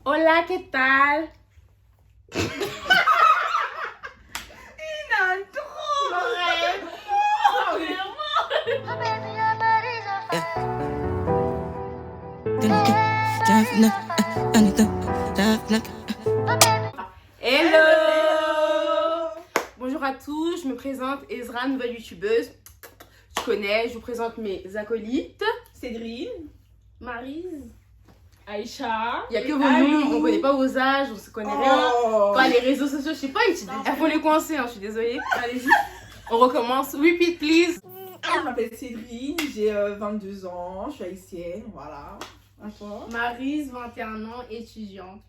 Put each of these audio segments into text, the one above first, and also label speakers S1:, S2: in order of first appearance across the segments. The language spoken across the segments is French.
S1: Hola, ¿qué tal? Hello! Bonjour à tous, je me présente Ezra, nouvelle youtubeuse. Tu connais, je vous présente mes acolytes.
S2: Cédrine,
S3: Maryse,
S2: Aïcha.
S1: Il n'y a que vos noms, on connaît pas vos âges, on se connaît rien. Pas les réseaux sociaux, je sais pas, il faut les coincer, je suis désolée. Allez-y, on recommence. Repeat please.
S2: Je m'appelle Cédrine, j'ai 22 ans, je suis haïtienne, voilà. Encore.
S3: Maryse, 21 ans, étudiante.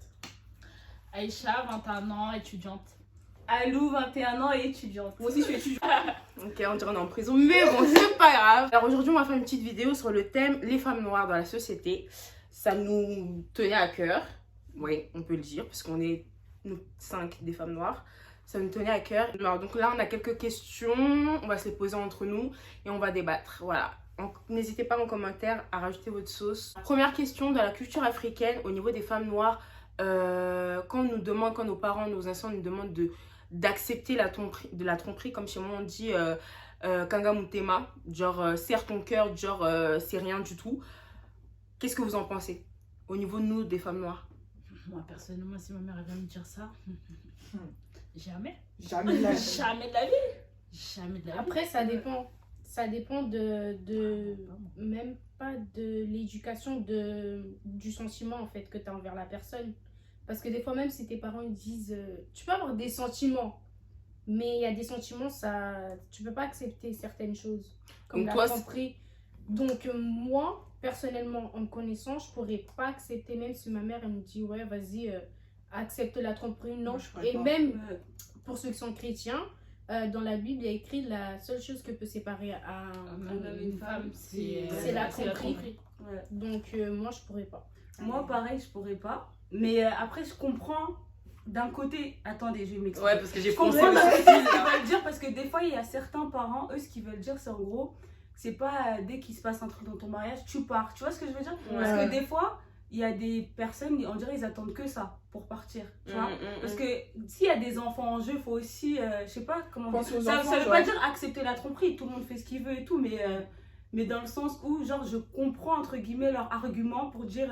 S4: Aïcha, 21 ans, étudiante.
S5: Alou, 21 ans et étudiante.
S2: Moi aussi, je suis étudiante.
S1: Ok, on dirait on est en prison, mais bon, c'est pas grave. Alors aujourd'hui, on va faire une petite vidéo sur le thème les femmes noires dans la société. Ça nous tenait à cœur, oui, on peut le dire, parce qu'on est nous 5 des femmes noires. Ça nous tenait à cœur. Alors donc là, on a quelques questions, on va se les poser entre nous et on va débattre. Voilà. N'hésitez pas en commentaire à rajouter votre sauce. Première question de la culture africaine au niveau des femmes noires. Quand nos parents, nos anciens nous demandent d'accepter la tromperie, comme chez moi on dit Kanga Mutema, genre serre ton cœur, genre c'est rien du tout. Qu'est-ce que vous en pensez au niveau de nous, des femmes noires?
S4: Moi, personnellement, si ma mère vient me dire ça, jamais.
S2: Jamais de la vie.
S4: Jamais de la vie. Jamais de la vie.
S3: Après, ça dépend. Ça dépend même pas de l'éducation, du sentiment en fait que tu as envers la personne. Parce que des fois, même si tes parents ils disent, tu peux avoir des sentiments, mais il y a des sentiments, tu peux pas accepter certaines choses. Comme
S1: Donc
S3: la
S1: toi,
S3: tromperie. Donc moi, personnellement, en me connaissant, je pourrais pas accepter, même si ma mère elle me dit, ouais, vas-y, accepte la tromperie. Non.
S2: Moi, je ferais
S3: Et
S2: pas.
S3: même pour ceux qui sont chrétiens, dans la Bible, il y a écrit la seule chose que peut séparer
S4: Une femme,
S3: c'est la tromperie.
S5: Ouais.
S3: Donc moi, je pourrais pas.
S5: Moi, pareil, je pourrais pas. Mais après, je comprends d'un côté. Attendez, je vais m'expliquer.
S1: Ouais, parce que j'ai
S5: Je
S1: foncé
S5: comprends
S1: le
S5: d'un côté
S1: style
S5: ce qu'ils
S1: là.
S5: veulent dire parce que des fois, il y a certains parents, eux, ce qu'ils veulent dire, c'est en gros, c'est pas dès qu'il se passe un truc dans ton mariage, tu pars. Tu vois ce que je veux dire? Parce que des fois, il y a des personnes, on dirait, ils attendent que ça pour partir. Tu vois? Parce que s'il y a des enfants en jeu, il faut aussi, je sais pas comment dire.
S2: Penser aux
S5: Ça
S2: enfants,
S5: veut
S2: genre.
S5: pas dire accepter la tromperie, tout le monde fait ce qu'il veut et tout, mais dans le sens où, genre, je comprends entre guillemets leur argument pour dire.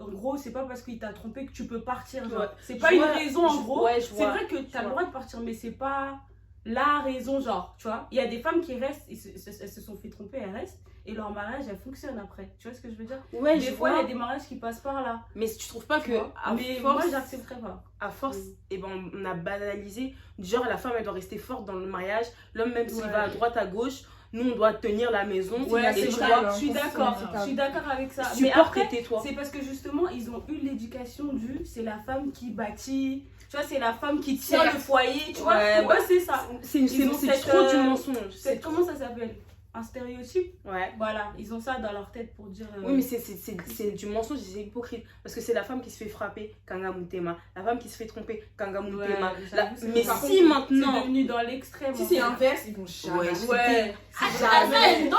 S5: En gros, c'est pas parce qu'il t'a trompé que tu peux partir. Genre.
S1: Ouais.
S5: C'est pas
S1: Je
S5: une
S1: vois,
S5: raison en gros.
S1: ouais, je
S5: C'est
S1: vois.
S5: vrai que t'as
S1: Je
S5: le
S1: vois.
S5: droit de partir, mais c'est pas la raison, genre, tu vois. Il y a des femmes qui restent, elles se sont fait tromper, elles restent, et leur mariage, elle fonctionne après. Tu vois ce que je veux dire?
S1: Ouais,
S5: Des
S1: je
S5: fois, il y
S1: vois.
S5: a des mariages qui passent par là.
S1: Mais tu trouves pas
S5: Tu
S1: que
S5: vois.
S1: à
S5: Mais
S1: force,
S5: moi, j'accepterais pas.
S1: à force, eh ben, on a banalisé. Genre, la femme, elle doit rester forte dans le mariage. L'homme, même s'il
S5: Ouais.
S1: va à droite, à gauche, nous, on doit tenir la maison.
S5: Ouais,
S1: et
S5: c'est
S1: tu
S5: vrai,
S1: vois,
S5: je suis d'accord. Je suis d'accord avec ça. Mais
S1: supporte
S5: après,
S1: et tais-toi.
S5: c'est parce que justement, ils ont eu l'éducation c'est la femme qui bâtit, tu vois, c'est la femme qui tient
S1: Certes.
S5: le foyer, tu vois.
S1: Ouais,
S5: Pour eux, c'est ça.
S1: C'est
S5: Ils ont cette,
S1: trop du mensonge.
S5: Comment ça s'appelle? Un stéréotype?
S1: Ouais.
S5: Voilà, ils ont ça dans leur tête pour dire.
S1: Oui, mais c'est du mensonge, c'est hypocrite. Parce que c'est la femme qui se fait frapper, Kanga Mutema. La femme qui se fait tromper, Kanga Mutema.
S5: Ouais, j'avoue, c'est
S1: Mais
S5: par
S1: si
S5: contre, c'est
S1: maintenant.
S5: devenu dans l'extrême.
S2: Si
S5: en
S2: c'est
S5: fait.
S2: inverse, ils vont jamais.
S1: Ouais,
S2: accepter.
S5: Ouais.
S2: Jamais.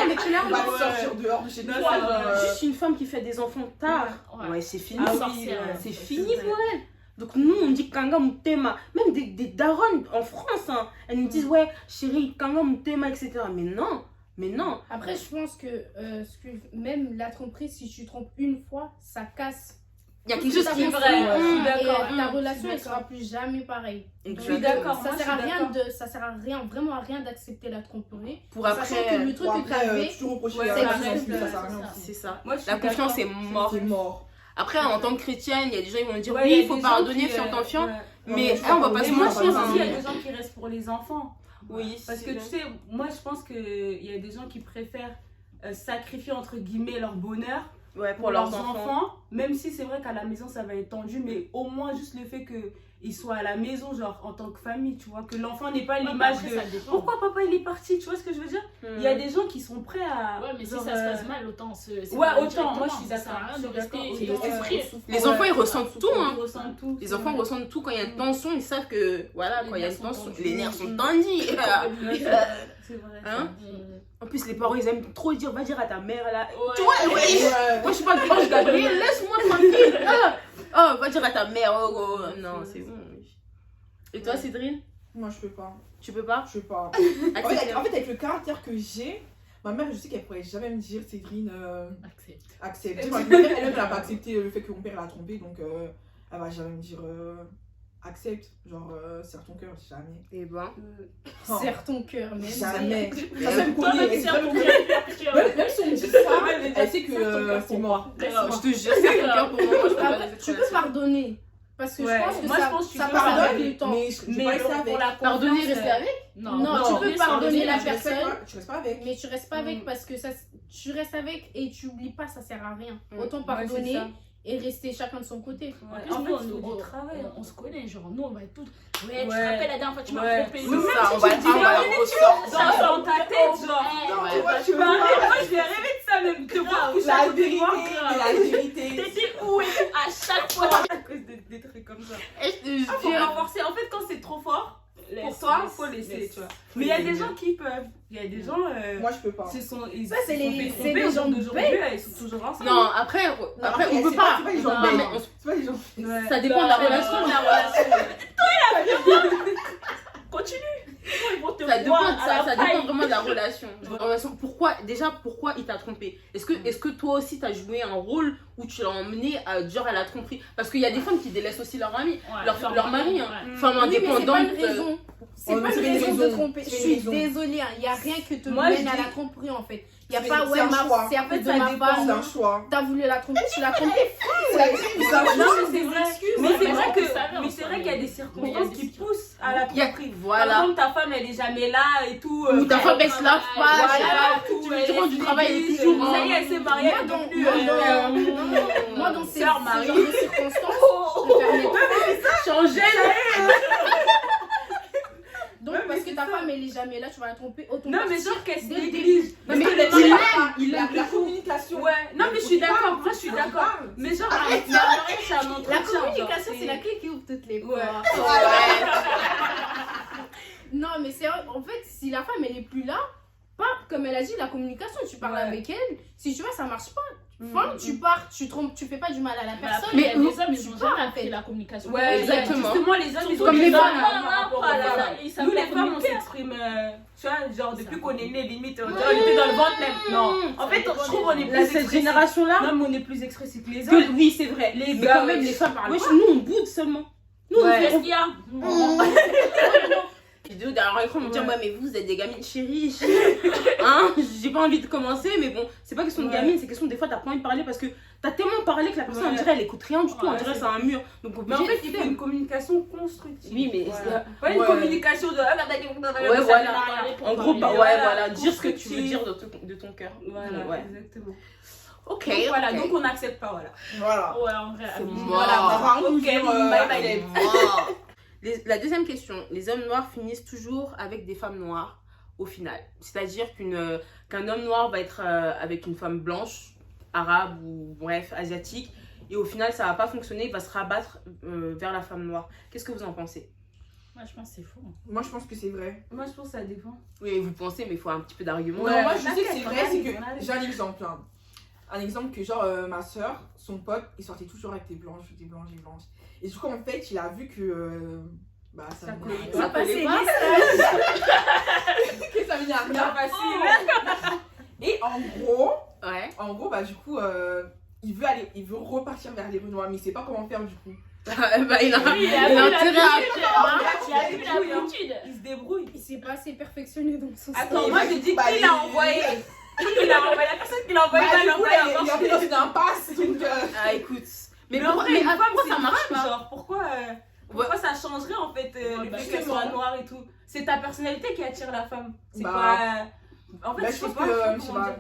S1: Mais clairement,
S2: On va te
S5: Ouais.
S2: sortir dehors de chez toi.
S5: Non,
S2: genre,
S5: non,
S1: juste une femme qui fait des enfants tard.
S4: Ouais.
S1: Ouais, c'est fini.
S5: Ah oui,
S4: sorcière,
S5: ouais.
S1: C'est
S5: C'est
S1: fini
S5: vrai.
S1: pour elle. Donc nous, on dit Kanga Mutema. Même des darons en France, hein, elles nous disent, ouais, chérie, Kanga Mutema, etc. Mais non, mais non.
S3: Après, je pense que, même la tromperie, si tu trompes une fois, ça casse.
S1: Il y a quelque chose qui est
S3: Ça
S1: vrai.
S3: construit,
S5: je suis
S3: et
S5: d'accord.
S3: ta relation, elle
S5: Je suis
S3: sera plus jamais pareille.
S5: Je suis d'accord.
S3: Ça
S5: moi,
S3: sert
S5: je
S3: à
S5: suis
S3: rien
S5: d'accord.
S3: ça sert à rien, vraiment à rien d'accepter la tromperie.
S1: Pour
S3: Sachant
S1: après,
S3: que le truc
S2: Bon,
S3: que tu
S2: après,
S3: avais,
S2: toujours reprocher
S5: Ouais,
S2: la
S5: ça
S2: relation,
S5: reste,
S2: ça sert à rien
S4: ça.
S2: aussi.
S1: c'est ça.
S5: Moi, je suis
S1: La confiance est
S5: d'accord.
S1: morte.
S2: C'est mort.
S1: Après, en tant que chrétienne, il y a des gens qui vont dire,
S5: Ouais,
S1: oui,
S5: y a
S1: il faut
S5: des gens
S1: pardonner,
S5: qui,
S1: fiant en fiant.
S5: ouais.
S1: Mais
S2: Ouais,
S1: on va pas
S5: Mais
S1: se
S5: moi, je
S1: mentir.
S5: pense
S1: hein.
S5: aussi qu'il y a des gens qui restent pour les enfants.
S1: Oui,
S5: Parce que tu sais, moi je pense qu'il y a des gens qui préfèrent sacrifier entre guillemets leur bonheur
S1: ouais,
S5: pour leurs enfants. Même si c'est vrai qu'à la maison ça va être tendu, mais au moins juste le fait qu'ils soient à la maison, genre en tant que famille, tu vois, que l'enfant n'ait pas l'image de pourquoi papa il est parti, tu vois ce que je veux dire? Il y a des gens qui sont prêts à.
S4: Ouais, mais si
S5: genre,
S4: ça se passe mal, autant se.
S5: Ouais, autant, moi je suis
S4: Ça sert à
S5: d'accord.
S4: rien
S5: Je
S4: de
S5: suis d'accord.
S4: rester
S5: Autant,
S4: esprit.
S1: Les enfants, ils ressentent tout, hein.
S5: Ils ressentent tout.
S1: Les enfants ressentent tout quand il y a une tension, ils savent que voilà,
S4: Les
S1: quand il y a
S4: nerfs
S1: une
S4: sont
S1: tension,
S4: tendus.
S1: les nerfs sont tendus.
S5: C'est vrai.
S1: Hein?
S4: Mm.
S1: En plus, les parents ils aiment trop dire, va dire à ta mère là.
S4: Ouais.
S1: Tu vois, ouais, moi je suis pas de proche Gabriel, laisse-moi tranquille. dire à ta mère, oh, non, c'est bon. Et toi, Cédrine?
S2: Moi, je peux pas.
S1: Tu peux pas?
S2: Je peux pas.
S1: Accepter.
S2: En fait, avec le caractère que j'ai, ma mère, je sais qu'elle pourrait jamais me dire, Cédrine, accepte. Tu sais, ma mère, elle n'a pas accepté le fait que mon père l'a trompée, donc elle va jamais me dire accepte. Genre, serre ton cœur, jamais.
S1: Et ben.
S2: Non.
S3: Serre ton cœur, même.
S2: Jamais.
S1: Mais
S2: Ça me connaît. Même si on me dit ça, elle sait que c'est mort.
S1: Je te jure, c'est quelqu'un pour moi, je peux pas les
S3: Tu peux pardonner. Parce que
S5: Ouais.
S3: je pense que
S5: Moi,
S3: ça,
S5: je pense que tu
S3: ça
S5: peux
S3: pardonne
S5: pardonner,
S3: du temps.
S2: Mais je
S5: Mais
S2: dis pas ça
S5: pour la
S2: avec.
S1: Pardonner,
S5: confiance,
S1: rester avec?
S3: Non, tu peux pardonner la
S2: Tu restes
S3: personne,
S2: pas- Tu restes pas avec.
S3: mais tu restes pas avec parce que ça, tu restes avec et tu oublies pas, ça sert à rien. Autant
S5: Ouais,
S3: pardonner
S5: c'est ça.
S3: et rester chacun de son côté.
S5: Ouais.
S4: En
S5: En
S4: fait,
S5: fait,
S4: nous,
S5: on travaille.
S4: on se connaît, genre, nous, on va être toutes. Ouais, tu te
S5: Ouais.
S4: rappelles la dernière fois, tu m'as
S5: Ouais.
S4: trompé.
S1: C'est
S5: Mais
S1: ça,
S5: même
S1: on va
S5: si tu dis
S1: on va
S5: la
S1: la ressortir.
S5: Dans ta tête, genre.
S2: Non,
S1: Ouais.
S2: tu vois,
S5: Tu
S2: tu
S5: m'as
S2: vois.
S5: moi je vais rêver de ça, même te voir coucher à
S2: La
S5: côté de
S2: vérité,
S5: moi.
S2: la vérité.
S4: T'étais où et à chaque fois.
S5: À cause des trucs comme ça.
S1: Et je te
S5: Faut pas
S1: jure.
S5: forcer. En fait, quand c'est trop fort, pour toi, faut laisser, tu vois.
S2: Faut
S5: Mais il y a
S2: laisser.
S5: des gens qui peuvent. Il y a des gens.
S2: Moi, je peux pas.
S5: ils
S3: Ça, c'est
S5: se sont
S3: les-
S5: fait
S3: c'est
S5: tromper
S3: les
S5: au
S3: gens
S5: jour d'aujourd'hui, ils sont toujours ensemble.
S1: Non, après, on peut pas.
S2: C'est pas les gens
S1: Non,
S2: belles.
S1: mais
S2: C'est pas les gens.
S5: Ouais.
S1: ça dépend de la relation.
S4: Continue. Ils vont te
S1: Ça dépend,
S4: voir à la
S1: ça dépend
S4: paille.
S1: vraiment de la relation. Pourquoi il t'a trompé? Est-ce que toi aussi t'as joué un rôle où tu l'as emmené à genre elle a trompé? Parce qu'il y a des femmes qui délaissent aussi leur ami,
S4: Ouais,
S1: leur mari, hein.
S4: ouais.
S1: Femme
S3: Oui, mais c'est pas
S1: indépendante.
S3: une raison. C'est
S2: Oh,
S3: pas
S2: c'est
S3: une
S2: une
S3: raison de
S2: raison.
S3: tromper. Je
S2: C'est une
S3: suis
S2: raison.
S3: désolée, il n'y a rien que te
S5: Moi, je
S3: mène à
S5: dis-
S3: la tromperie en fait. Il n'y a
S2: C'est-
S3: pas,
S2: c'est
S3: ouais,
S2: un choix.
S3: c'est à
S5: En fait,
S3: cause de
S5: ça
S3: ma
S5: dépend,
S2: C'est
S3: femme.
S2: un choix.
S3: T'as voulu la tromper, tu l'as trompée.
S5: Non, mais c'est vrai. Mais c'est vrai
S4: on
S5: que,
S4: savait,
S5: mais
S4: on
S5: c'est vrai
S4: savait.
S5: qu'il y a des
S4: Mais il y a
S5: circonstances
S4: des
S5: qui poussent à la
S1: Il y a-
S5: tromperie. Par
S1: Voilà.
S5: exemple, ta femme, elle est jamais là et tout.
S1: Ou ta femme elle se lave pas, je sais
S5: Voilà,
S1: pas.
S5: tout.
S1: Tu lui demandes du travail, elle est
S5: triste.
S1: toujours.
S5: Ça y est, elle s'est mariée, elle est devenue.
S3: Moi, dans ces
S5: Sœur
S3: ce
S5: Marie.
S3: genre de circonstances, je me permets
S1: Changer.
S3: Donc, parce que ta femme, elle est jamais là, tu vas la tromper. Autant
S5: Non, mais
S3: partir
S5: sûr qu'elle se
S3: dès le
S5: néglige.
S1: Non,
S5: Parce
S1: mais
S5: que les
S1: il
S5: mariages-
S1: l'aime,
S2: La communication.
S5: Ouais, non, mais je suis d'accord. Moi, je suis d'accord. Mais genre, un mariage, c'est un entretien.
S3: La communication,
S5: genre,
S3: c'est la clé qui ouvre toutes les
S5: Ouais.
S3: portes. Non, mais c'est vrai, en fait, si la femme, elle est plus là, pas comme elle a dit, la communication, tu parles
S5: Ouais.
S3: avec elle. Si tu vois, ça marche pas. Enfin, tu pars, tu trompes, tu fais pas du mal à la
S4: Mais
S3: personne.
S4: après, il y a
S1: mais
S4: des hommes, ils
S3: tu
S4: ont
S3: pars,
S4: jamais
S3: en fait.
S4: appris la communication.
S5: Ouais,
S1: Exactement.
S5: Justement, les hommes, ils ont
S1: Comme
S5: des
S1: les
S5: femmes
S1: femmes,
S5: par rapport à la-
S4: Ils savent
S5: Nous,
S4: pas
S5: les femmes, on
S4: communiquer.
S5: s'exprime, tu vois, genre depuis qu'on est né, limite, on était dans le ventre même. Non, en fait, je trouve qu'on est plus
S1: Cette
S5: expressif.
S1: génération-là.
S5: Non, mais on est plus expressif que les hommes.
S1: Oui, c'est vrai.
S5: Les
S1: Mais
S5: gars,
S1: quand même,
S5: ouais.
S1: les femmes parlent. Nous, on boude seulement. Nous, on
S5: Ouais.
S1: fait
S4: Qu'est-ce qu'il y a
S1: vidéo derrière l'écran, on me dit
S5: Ouais.
S1: ouais mais vous êtes des gamines chéries. Hein, j'ai pas envie de commencer, mais bon, c'est pas question de
S5: Ouais.
S1: gamine, c'est question des fois t'as pas envie de parler parce que t'as tellement parlé que la personne on
S5: Ouais.
S1: dirait elle écoute rien du tout, on
S5: Ouais,
S1: dirait
S5: c'est
S1: c'est un mur. Donc
S5: Mais en
S1: obligé
S5: fait,
S1: de
S5: il faut une communication constructive.
S1: Oui, mais
S5: Voilà. Pas une
S2: Ouais.
S5: communication de.
S1: Ouais, voilà. En gros, bah, ouais, voilà, dire ce que tu veux
S5: constructive.
S1: dire de ton cœur.
S5: Voilà,
S1: Ouais.
S5: exactement.
S1: Ok,
S5: Donc, voilà,
S1: ok.
S5: donc on n'accepte pas, voilà.
S2: Voilà.
S4: Ouais, en vrai,
S1: C'est
S4: abusé.
S1: mort.
S2: Voilà,
S5: Ok, bye bye.
S1: C'est mort. La deuxième question, les hommes noirs finissent toujours avec des femmes noires au final. C'est-à-dire qu'un homme noir va être avec une femme blanche, arabe ou bref, asiatique, et au final ça va pas fonctionner, il va se rabattre vers la femme noire. Qu'est-ce que vous en pensez?
S4: Moi, je pense que c'est faux.
S2: Moi, je pense que c'est vrai.
S5: Moi, je pense que ça dépend.
S1: Oui, vous pensez, mais il faut un petit peu d'argument.
S2: Non, moi, je sais que
S5: t'inquiète,
S2: c'est
S5: on
S2: vrai, c'est
S5: arrive,
S2: que
S5: on arrive.
S2: j'ai un exemple. Hein. Un exemple que, genre, ma soeur, son pote, il sortait toujours avec des blanches, des blanches, des blanches. Et du coup, en fait, il a vu que. Bah, ça
S5: Ça
S2: venait
S5: collait
S2: à
S1: pas.
S2: rien.
S1: collait pas.
S2: Que ça venait à
S5: Bien
S2: rien.
S5: facile.
S2: Et
S1: Ouais.
S2: en gros, bah, du coup, il veut repartir vers les Renois, mais il sait pas comment faire, du coup.
S1: Bah, il a
S4: Oui, il a
S1: il a
S4: vu
S1: intérêt à
S4: Il a vu l'habitude.
S5: Il se débrouille.
S3: Il s'est pas assez perfectionné dans son
S5: Attends,
S2: Et
S5: moi
S2: bah,
S5: je
S2: du
S5: dis
S2: coup, bah,
S5: qui l'a envoyé. Qui l'a envoyé. La personne qui l'a envoyé
S2: Bah,
S5: va
S2: du coup,
S5: l'envoyer
S2: il est
S5: encore
S2: un peu dans une impasse, donc.
S1: Ah, écoute.
S5: Mais en vrai,
S1: mais
S5: une femme,
S1: pourquoi
S5: c'est
S1: ça
S5: une
S1: marche
S5: femme,
S1: pas?
S5: genre, pourquoi ça changerait en fait
S4: Ouais,
S5: le
S4: bah,
S5: fait qu'elle
S2: justement.
S5: soit noire et tout? C'est ta personnalité qui attire la femme. C'est
S2: Bah,
S5: pas. En fait,
S2: Bah,
S5: je
S2: je pense
S5: sais
S2: que,
S5: pas.
S2: je sais
S5: comment
S2: pas,
S5: dire.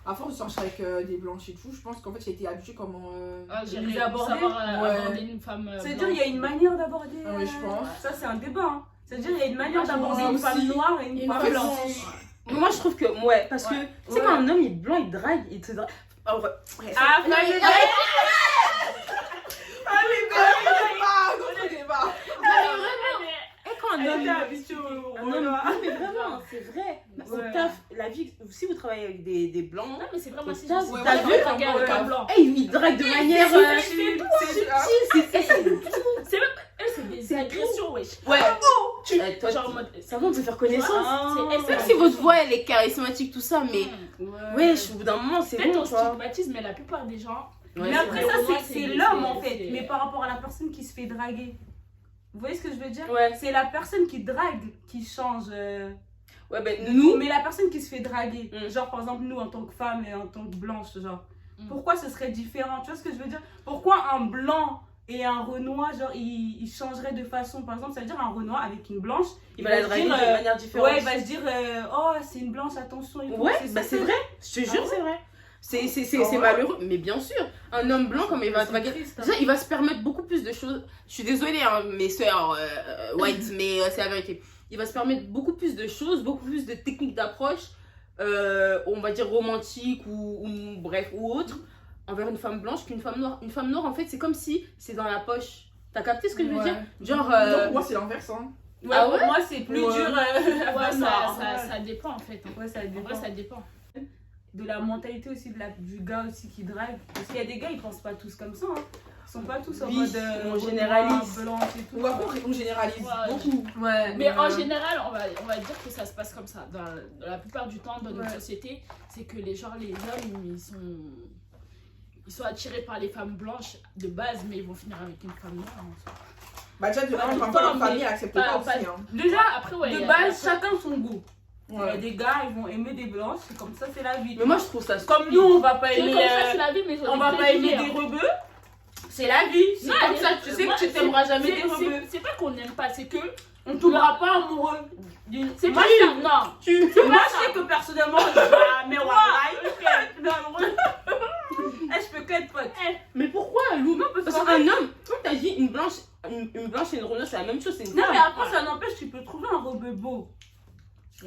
S2: à force de sortir avec des blanches et tout, je pense qu'en fait, il a été habitué comment.
S4: Ah, j'ai
S5: Les
S4: les
S5: aborder.
S4: savoir
S2: Ouais.
S4: aborder une femme.
S5: C'est-à-dire, il y a une manière d'aborder.
S2: Ah oui, je pense.
S5: Ça, c'est un débat. Hein. C'est-à-dire, il y a une manière
S2: Moi, je
S5: d'aborder
S2: pense
S5: une femme
S2: aussi.
S5: noire et une
S3: Une
S5: femme
S3: femme
S5: blanche.
S3: blanche.
S1: Moi je trouve que, ouais, parce que,
S4: Ouais.
S1: tu sais,
S5: Ouais.
S1: quand un homme il est blanc, il drague, il te drague. Ah, ouais. Ouais,
S5: Ah,
S3: Non, mais-
S5: débat.
S2: Autre débat.
S1: Et quand un
S5: Elle
S1: homme.
S5: était habituée au
S1: Un homme, non, mais vraiment, c'est vrai.
S3: Bah,
S1: au taf, la vie, si vous travaillez avec des blancs,
S3: Non, mais c'est vraiment si
S1: T'as
S3: je
S1: vu,
S3: draguer avec un blanc.
S1: ils draguent de manière
S3: C'est des agressions, wesh.
S1: Ouais. Toi,
S3: Genre en mode.
S1: ça va, on peut faire connaissance.
S3: C'est
S1: Même si votre voix elle est charismatique, tout ça, mais
S5: Ouais.
S1: au bout d'un moment, c'est
S3: Peut-être
S1: bon,
S3: on
S1: tu vois.
S3: stigmatise, mais la plupart des gens.
S1: Ouais,
S5: Mais
S1: c'est
S5: après,
S1: vrai.
S5: ça,
S3: Moi,
S5: c'est
S3: c'est-
S5: l'homme en
S3: c'est-
S5: fait. Mais par rapport à la personne qui se fait draguer. Vous voyez ce que je veux dire?
S1: Ouais.
S5: C'est la personne qui drague qui change.
S1: Ouais, ben nous,
S5: Mais la personne qui se fait draguer,
S1: Mm.
S5: genre par exemple nous en tant que femme et en tant que blanche, genre,
S3: Mm.
S5: pourquoi ce serait différent? Tu vois ce que je veux dire? Pourquoi un blanc et un renois, genre, ils changeraient de façon? Par exemple, ça veut dire un renois avec une blanche,
S1: il va la
S5: se
S1: draguer de
S5: dire,
S1: manière différente.
S5: ouais, il va se dire, oh, c'est une blanche, attention. Et tout.
S1: Ouais,
S5: C'est
S1: bah
S5: ça,
S1: c'est vrai, je te jure, c'est vrai. C'est malheureux, mais bien sûr, un homme blanc, comme il va draguer,
S5: triste, hein.
S1: déjà, il va se permettre beaucoup plus de choses. Je suis désolée, hein, mes soeurs white, mais c'est la vérité. Il va se permettre beaucoup plus de choses, beaucoup plus de techniques d'approche, on va dire romantiques ou bref, ou autres, envers une femme blanche qu'une femme noire. Une femme noire, en fait, c'est comme si c'est dans la poche. T'as capté ce que je veux dire? Genre.
S2: Donc, pour moi, c'est l'inverse. Hein.
S5: Ouais,
S1: Ah
S5: pour
S1: ouais?
S5: moi, c'est plus
S2: Ouais.
S5: dur.
S3: Ouais,
S5: noire.
S3: ça dépend en fait.
S5: Ouais, ça
S3: En
S5: dépend.
S3: vrai, ça dépend.
S5: De la mentalité aussi du gars aussi qui drague. Parce qu'il y a des gars, ils pensent pas tous comme ça. Hein. Ils sont pas tous en
S1: Oui,
S5: mode
S1: on généralise.
S5: blanche et tout.
S2: Ou après, on généralise
S3: Ouais.
S2: beaucoup.
S5: Ouais.
S3: Mais en général, on va dire que ça se passe comme ça. Dans la plupart du temps, dans notre
S5: Ouais.
S3: société, c'est que les hommes, ils sont attirés par les femmes blanches de base, mais ils vont finir avec une femme noire. En soi.
S2: Bah, déjà, de
S3: Pas
S2: un,
S3: tout le
S2: parfois,
S3: temps,
S2: leur famille
S3: mais
S2: accepte
S3: pas-
S2: pas
S3: pas-
S2: aussi. Hein.
S5: Déjà,
S3: Après, ouais.
S5: de base, chacun son goût. Il y a
S2: Ouais.
S5: des gars, ils vont aimer des blanches, c'est comme ça, c'est la vie.
S1: Mais moi, je trouve ça
S5: Comme nous, on va pas
S3: C'est
S5: aimer.
S3: comme ça, c'est la vie, mais ils ont
S5: On
S3: des
S5: va pas aimer
S3: préjugés,
S5: des
S3: hein.
S5: rebeux. C'est la vie. C'est
S3: Non,
S5: comme
S3: mais
S5: ça. Tu sais
S3: moi,
S5: que tu t'aimeras jamais des rebeux.
S3: c'est pas qu'on n'aime pas, c'est que.
S5: On tombera pas amoureux.
S3: C'est
S5: Moi,
S3: pas
S5: je-
S3: ça, non.
S5: Moi, je sais que personnellement, je vais mais je peux que être pote.
S1: Mais pourquoi, Lou?
S5: Non, parce
S1: Parce
S5: qu'en
S1: qu'un homme, comme t'as dit, une blanche et une renoise, c'est la même chose, c'est une
S5: Non,
S1: femme.
S5: mais après, ça n'empêche, tu peux trouver un rebeu beau.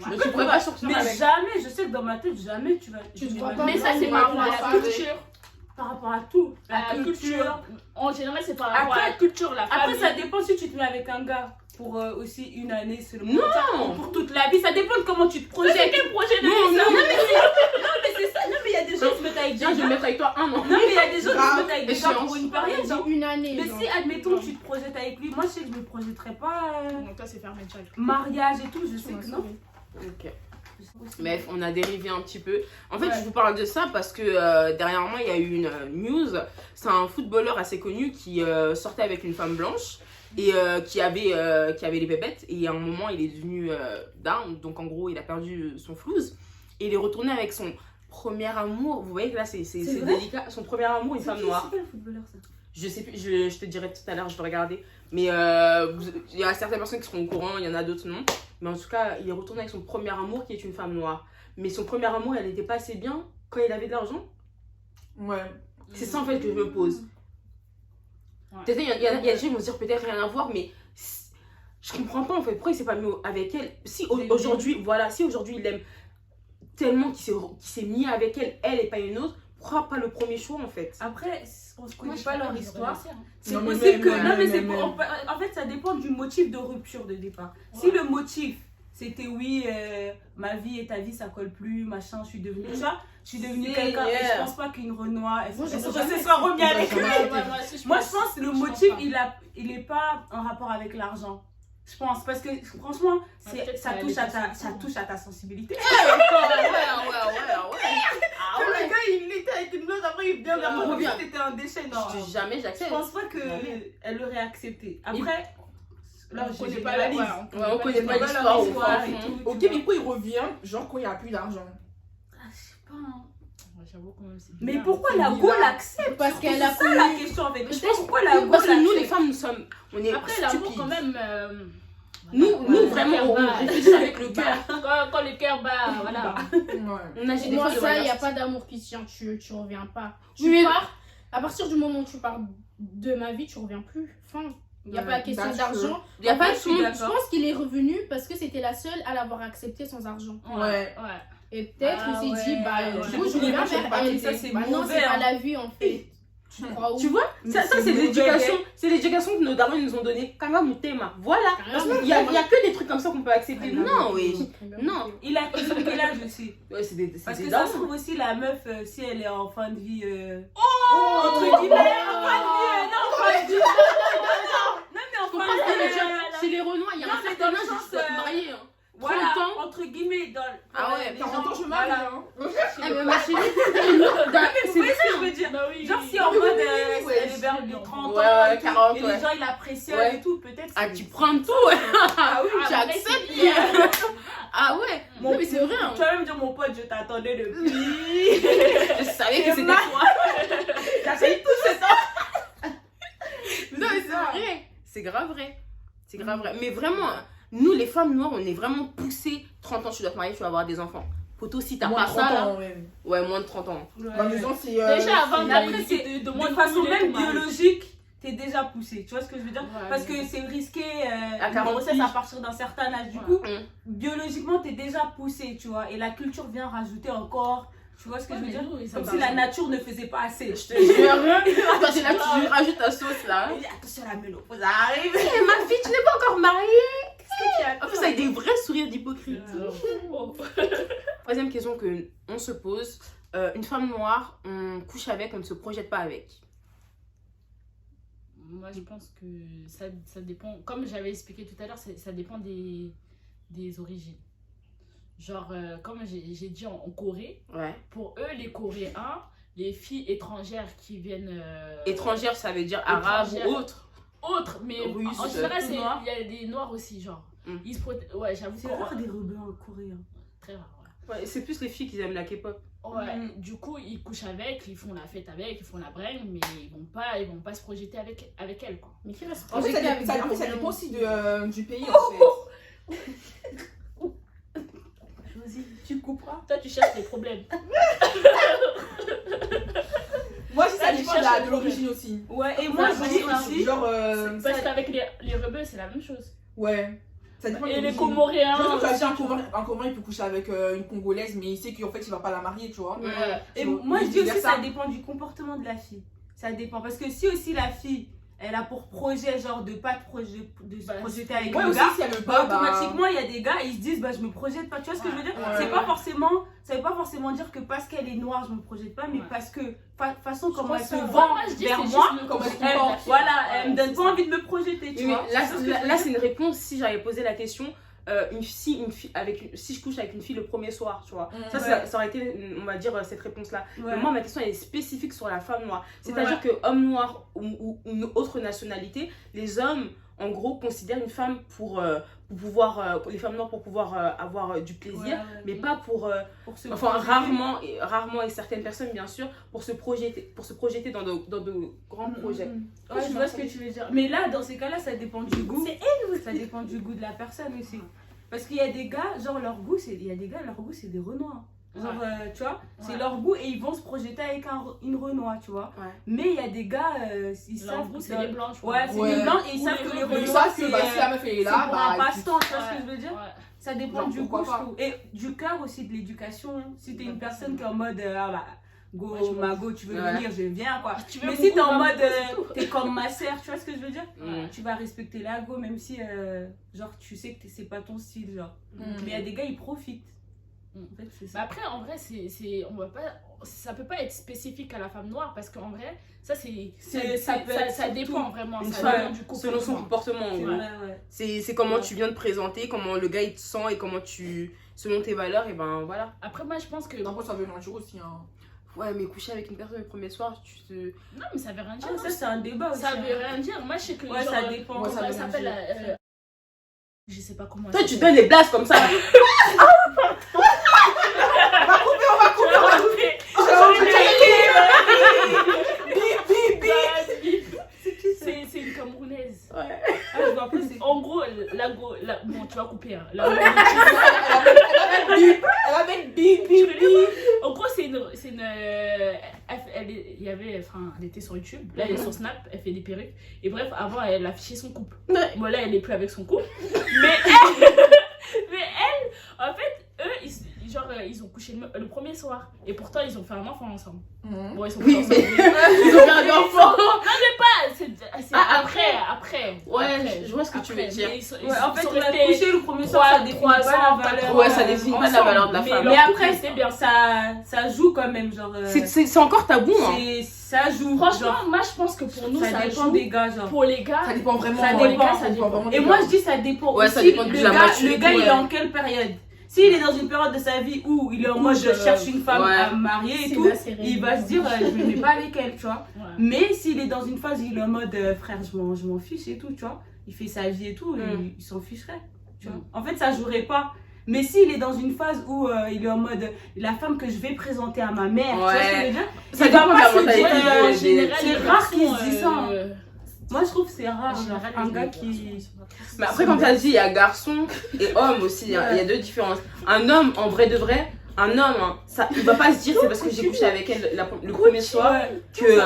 S1: Mais tu pourrais pas sortir
S5: Mais
S1: avec.
S5: jamais, je sais que dans ma tête, jamais tu vas.
S2: Tu te
S5: vas-
S2: vois pas
S3: Mais ça, c'est par rapport à la culture.
S5: Par rapport à tout.
S3: La culture. En général, c'est par rapport à
S5: Après-
S3: la culture, la
S5: Après,
S3: famille.
S5: ça dépend si tu te mets avec un gars pour aussi une année seulement.
S1: Non.
S5: Pour toute la vie. Ça dépend de comment tu te projettes.
S3: C'est quel projet de
S1: Non,
S3: vie, ça?
S1: non,
S5: Mais c'est ça. Non, mais il y a des gens qui se mettent avec des
S1: Viens, je vais
S5: gens.
S1: mettre avec toi un an.
S5: Non, mais il y a des gens qui se mettent avec des gens
S1: Échéance.
S5: pour une période. genre.
S3: Une année.
S5: Mais
S3: genre.
S5: si, admettons, tu te projettes avec lui, moi je sais que je me projetterais pas
S3: Donc, toi, c'est fermé direct.
S5: mariage et tout, je sais que non.
S1: Ok. Bref, on a dérivé un petit peu. En fait,
S5: Ouais.
S1: je vous parle de ça parce que dernièrement, il y a eu une news. C'est un footballeur assez connu qui sortait avec une femme blanche et qui avait les bébêtes. Et à un moment, il est devenu down. Donc, en gros, il a perdu son flouze. Et il est retourné avec son premier amour. Vous voyez que là, c'est
S5: vrai
S1: délicat. Son premier amour, une femme noire.
S5: C'est quel footballeur ça?
S1: Je sais plus, je te dirai tout à l'heure, je vais regarder. Mais il y a certaines personnes qui seront au courant, il y en a d'autres non. Mais en tout cas, il est retourné avec son premier amour qui est une femme noire. Mais son premier amour, elle n'était pas assez bien quand il avait de l'argent.
S2: Ouais.
S1: C'est ça en fait que je me pose.
S3: Ouais.
S1: Peut-être il y a des gens qui vont se dire peut-être rien à voir, mais je comprends pas en fait pourquoi il s'est pas mis avec elle. Si aujourd'hui, voilà, si aujourd'hui il aime tellement qu'il s'est mis avec elle et pas une autre, pourquoi pas le premier choix en fait?
S5: Après, on se connaît
S3: Moi, je
S5: pas
S3: sais
S5: leur
S3: j'aurais
S5: histoire.
S3: laissé, hein.
S5: C'est
S2: Non, mais
S5: possible
S2: même,
S5: que.
S2: ouais,
S5: Non, mais c'est
S2: même,
S5: pour. En fait, ça dépend du motif de rupture de départ. Si
S3: Ouais.
S5: le motif, c'était oui, ma vie et ta vie, ça colle plus, machin, je suis devenue ça, je suis devenue quelqu'un. Et je pense pas qu'une Renoir, elle
S3: Moi,
S5: se
S3: je
S5: se soit remis avec lui.
S3: Ouais, moi aussi,
S5: Moi, je pense que le motif,
S3: pas.
S5: il est pas en rapport avec l'argent. Je pense, parce que franchement,
S3: peut-être
S5: ça
S3: que
S5: touche
S3: ça
S5: à
S3: allait
S5: ça touche à ta sensibilité.
S1: Ah
S5: Le gars, il était avec une blouse, après il vient vers
S1: Ah,
S5: moi,
S1: revient.
S5: c'était un déchet. Non,
S1: Jamais
S5: je
S1: j'accepte.
S5: pense pas
S1: Jamais.
S5: qu'elle l'aurait accepté. Après, là,
S3: On
S5: je
S3: connaît pas la
S5: généralise.
S1: Ouais, on connaît pas
S5: leur
S1: l'histoire au
S5: histoire
S1: fond.
S5: et tout,
S2: Ok,
S5: tu
S2: mais pourquoi il revient, genre quand il n'y a plus d'argent?
S5: Ah, je sais pas. Hein.
S3: Ouais, j'avoue quand même, c'est
S5: Mais
S3: bizarre.
S5: pourquoi
S2: c'est
S5: la
S2: bizarre.
S5: go l'accepte?
S3: Parce qu'elle a
S5: C'est ça la question en fait. Je pense pourquoi la go
S1: Parce que nous les
S5: l'accepte.
S1: femmes, nous sommes. On est
S3: Après, l'amour,
S1: stupides.
S3: quand même.
S1: Nous
S3: Ouais,
S1: vraiment,
S3: le
S1: on
S3: cœur bat.
S1: réfléchit avec le cœur.
S3: Quand le cœur bat, voilà.
S2: Ouais.
S1: On agit des
S3: Moi,
S1: fois de
S3: ça, il n'y
S1: manière
S3: a pas d'amour qui tient, tu reviens pas.
S1: Oui.
S3: Tu pars, à partir du moment où tu pars de ma vie, tu reviens plus. Fin. Il n'y a
S2: Ouais,
S3: pas question
S2: that's
S3: d'argent.
S1: Il y a
S3: En
S1: pas
S3: fait,
S1: de
S3: je
S1: son.
S3: pense- Je pense qu'il est revenu parce que c'était la seule à l'avoir accepté sans argent.
S2: Ouais.
S3: Et peut-être
S5: Ah
S3: il s'est dit,
S5: ouais,
S3: bah,
S5: ouais.
S3: du coup, je
S2: Les
S3: reviens
S2: gens sont
S3: vers
S2: pas
S3: elle.
S5: ça, c'est
S3: Bah non,
S5: mauvais,
S3: c'est pas
S5: hein.
S3: la vie en fait.
S1: Tu vois, ça c'est l'éducation que nos darons nous ont donnée. Kanga Mutema. Voilà. Il y a que des trucs comme ça qu'on peut accepter. Non, oui. Non.
S5: Il a quel âge aussi?
S1: Ouais, c'est des
S5: Parce que
S1: darons.
S5: ça se trouve aussi, la meuf, si elle est en fin de vie.
S1: Entre guillemets,
S5: en fin de vie. Non, en fin de vie. Non, mais en fin de vie.
S1: Chez les Renois, il y a un certain âge où tu dois te marier.
S5: Voilà,
S1: 30 ans.
S5: entre guillemets, dans
S1: Ah ouais,
S2: 40 ans, je me marie. Hein.
S1: mais ma chérie,
S5: c'est ce que je veux dire. Genre, si en mode elle est vers les 30 ans,
S1: ouais, 40,
S5: et les gens ils l'apprécient et tout, peut-être.
S1: Ah, tu prends tout, ouais.
S5: Ah oui,
S1: tu acceptes. Ah ouais, non, mais c'est vrai.
S5: Tu vas même dire, mon pote, je t'attendais depuis.
S1: Je savais que c'était toi.
S5: J'avais tout ce temps.
S1: Non, mais c'est vrai. C'est grave vrai. C'est grave vrai. Mais vraiment, nous, les femmes noires, on est vraiment poussées. 30 ans, tu dois te marier, tu vas avoir des enfants. Poto, si t'as pas ça, là. Ouais, moins de 30 ans.
S2: Dans les ans, c'est.
S3: Déjà, avant
S5: Après, c'est de façon même biologique, t'es déjà poussé. Tu vois ce que je veux dire? Parce que c'est risqué la grossesse à partir d'un certain âge. Du coup, biologiquement, t'es déjà poussé, tu vois. Et la culture vient rajouter encore. Tu vois ce que je veux dire? Comme si la nature ne faisait pas assez.
S1: Je te jure. Quand t'es là, tu rajoutes ta sauce là.
S5: Attention, la ménopause arrive.
S1: Ma fille, tu n'es pas encore mariée. Qu'est-ce que tu as? En plus, avec des vrais sourires d'hypocrite. Troisième question qu'on se pose. Une femme noire, on couche avec, on ne se projette pas avec.
S4: Moi, je pense que ça dépend. Comme j'avais expliqué tout à l'heure, ça dépend des origines. Genre, comme j'ai dit en Corée, pour eux, les Coréens, les filles étrangères qui viennent...
S1: étrangères, ça veut dire arabe ou autre.
S4: Autre, mais
S1: russe,
S4: en général, il y a des noirs aussi, genre. Ils se ouais, j'avoue.
S5: C'est rare des rebeux en coréen.
S4: Très rare,
S1: ouais. Ouais, c'est plus les filles qui aiment la K-pop.
S4: Ouais, du coup, ils couchent avec, ils font la fête avec, ils font la bringue, mais ils vont pas se projeter avec elle, quoi.
S3: Mais qui reste
S2: En fait, ça dépend aussi du pays, en fait.
S5: Tu couperas.
S4: Toi, tu cherches les problèmes.
S2: Moi, ça dépend de l'origine aussi.
S5: Ouais, et moi, je dis aussi.
S2: Genre.
S4: Parce qu'avec les rebeux, c'est la même chose.
S2: Ouais. Ça dépend
S4: et les Comoriens.
S2: Genre, tu as dit un Comorien, il peut coucher avec une Congolaise, mais il sait qu'en fait, il va pas la marier, tu vois.
S5: Et moi, je dis aussi, ça dépend du comportement de la fille. Ça dépend. Parce que si aussi la fille, elle a pour projet, genre, de pas se projeter avec le gars,
S2: si elle veut pas,
S5: automatiquement, il y a des gars, ils se disent, je me projette pas. Tu vois ce que je veux dire? C'est pas forcément, ça veut pas forcément dire que parce qu'elle est noire, je me projette pas, mais parce que, façon, comment elle se vend vers moi, elle me donne pas envie de me projeter, tu vois.
S1: Là, c'est une réponse si j'avais posé la question. Si je couche avec une fille le premier soir, tu vois, ça aurait été, on va dire, cette réponse-là. Mais moi, ma question elle est spécifique sur la femme noire. C'est-à-dire que homme noir ou une autre nationalité, les hommes, en gros, considèrent une femme pour pouvoir, les femmes noires pour pouvoir avoir du plaisir, mais pas pour enfin, rarement et certaines personnes, bien sûr, pour se projeter dans de grands projets.
S5: Ouais, je vois ce que tu veux dire. Mais là, dans ces cas-là, ça dépend du goût. Ça dépend du goût de la personne aussi. Parce qu'il y a des gars, genre leur goût, c'est des Renois. Genre, tu vois, c'est leur goût et ils vont se projeter avec une Renois, tu vois. Mais il y a des gars, ils savent
S4: que c'est les blancs.
S5: Ouais, c'est les blancs et ils savent que les Renois, c'est
S2: la meuf est là,
S5: pour un passe-temps, tu vois ce que je veux dire? Ça dépend
S2: genre,
S5: du goût, je trouve. Et du cœur aussi, de l'éducation. Si t'es une personne qui est en mode, go, Mago, tu veux venir, je viens, quoi. Mais si t'es en mode, t'es comme ma sœur, tu vois ce que je veux dire? Tu vas respecter la go, même si, genre, tu sais que c'est pas ton style, genre. Mais il y a des gars, ils profitent. En fait, c'est ça.
S4: Après, en vrai, ça peut pas être spécifique à la femme noire parce qu'en vrai, ça dépend vraiment.
S1: Une
S4: ça
S1: femme,
S4: dépend du
S1: selon son comportement. C'est comment tu viens te présenter, comment le gars il te sent et comment selon tes valeurs, et ben voilà.
S4: Après, moi je pense que.
S2: Non, ça veut dire aussi. Hein.
S1: Ouais, mais coucher avec une personne le premier soir, tu te.
S4: Non, mais ça veut rien dire.
S5: Ça, c'est un débat aussi.
S4: Ça veut rien dire. Moi, je sais que.
S5: Ouais, ça dépend.
S4: Ça s'appelle. Je sais pas comment.
S1: Toi, tu donnes les blagues comme ça.
S2: On va couper.
S4: C'est une Camerounaise.
S1: Ouais.
S5: Je vois pas,
S4: en gros, bon, tu vas couper. Hein.
S2: Elle va mettre bip.
S4: En gros, c'est une elle était sur YouTube, là elle est sur Snap, elle fait des perruques. Et bref, avant elle affichait son couple. Bon, là elle est plus avec son couple. Mais elle, en fait, eux, ils ont couché le premier soir. Et pourtant, ils ont fait un enfant ensemble. Bon, ils sont plus ensemble.
S1: Ils ont fait un enfant. tu veux dire.
S5: En fait, on a couché le premier soir, ça définit pas la valeur.
S1: Ouais, ça définit pas la valeur de la femme.
S5: Mais après, c'est bien, ça joue quand même. Genre,
S1: c'est encore tabou, hein.
S5: Ça joue.
S4: Franchement, moi je pense que pour nous, ça
S5: dépend
S4: joue.
S5: des gars. Genre.
S4: Pour les gars,
S2: ça dépend vraiment.
S5: Ça dépend. Et moi, je dis ça dépend
S1: aussi.
S5: Ça
S1: dépend
S5: le gars, il est en quelle période? S'il est dans une période de sa vie où il est en mode je cherche une femme à marier et tout, il va se dire je me mets pas avec elle, tu vois. Mais s'il est dans une phase où il est en mode frère, je m'en fiche et tout, tu vois. Il fait sa vie et tout, il s'en ficherait, tu vois. En fait, ça jouerait pas. Mais s'il est dans une phase où il est en mode la femme que je vais présenter à ma mère, tu vois ce que je veux dire.
S1: Ça dépend de la mentalité.
S5: C'est rare qu'il se dise ça. Moi, je trouve que c'est rare, un gars qui...
S1: Mais après, comme tu as dit, il y a garçon et homme aussi. Il y a deux différences. Un homme, en vrai de vrai, un homme, hein, ça, il va pas se dire c'est parce que j'ai couché avec elle le premier soir que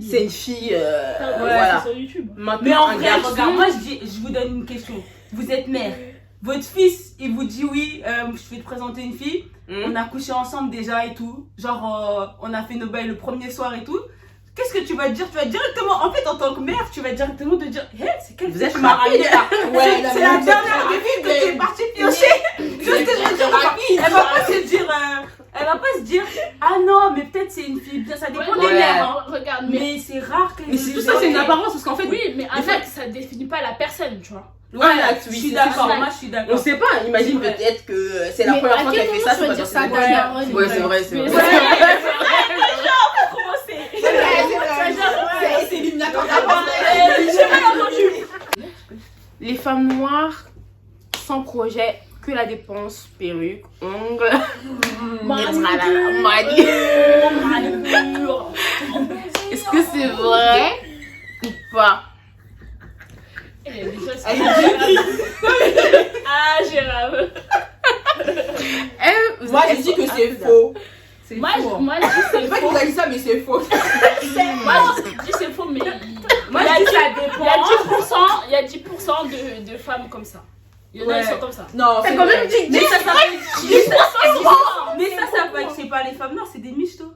S1: c'est une fille. Voilà.
S5: Maintenant, mais en vrai, regarde, moi, je vous donne une question. Vous êtes mère. Votre fils, il vous dit oui, je vais te présenter une fille. On a couché ensemble déjà et tout. Genre, on a fait nos bails le premier soir et tout. Qu'est-ce que tu vas dire? Tu vas directement, en fait, en tant que mère, tu vas directement te dire hé, c'est quelle fille tu m'as ramené là? Ouais, c'est la dernière fille que tu es partie piocher. Juste que je veux dire, elle va pas se dire, ah non, mais peut-être c'est une fille, ça dépend des mères.
S4: Regarde,
S5: mais c'est rare que.
S1: Mais c'est tout ça, c'est une apparence parce qu'en fait.
S4: Oui, mais en fait, ça définit pas la personne, tu vois.
S5: Ouais, je suis d'accord, moi je suis d'accord.
S1: On sait pas, imagine peut-être que c'est la première fois qu'elle fait ça, c'est pas dire ça. Ouais, c'est vrai, c'est vrai.
S2: C'est éliminatoire.
S1: Les femmes noires sans projet, que la dépense, perruque, ongles, manicure. Est-ce que c'est vrai ou pas?
S4: Ah, Gérard.
S2: Moi, je dis que c'est faux.
S4: Moi, je dis c'est faux.
S2: Pas qu'il a dit ça, mais c'est faux.
S4: Moi, je dis c'est faux, mais
S5: moi, je dis ça dépend.
S4: Il y a 10% de femmes comme ça. Il y en a qui sont comme ça.
S2: Non,
S1: c'est quand même dit.
S5: Mais ça c'est pas les femmes noires, c'est des michtos.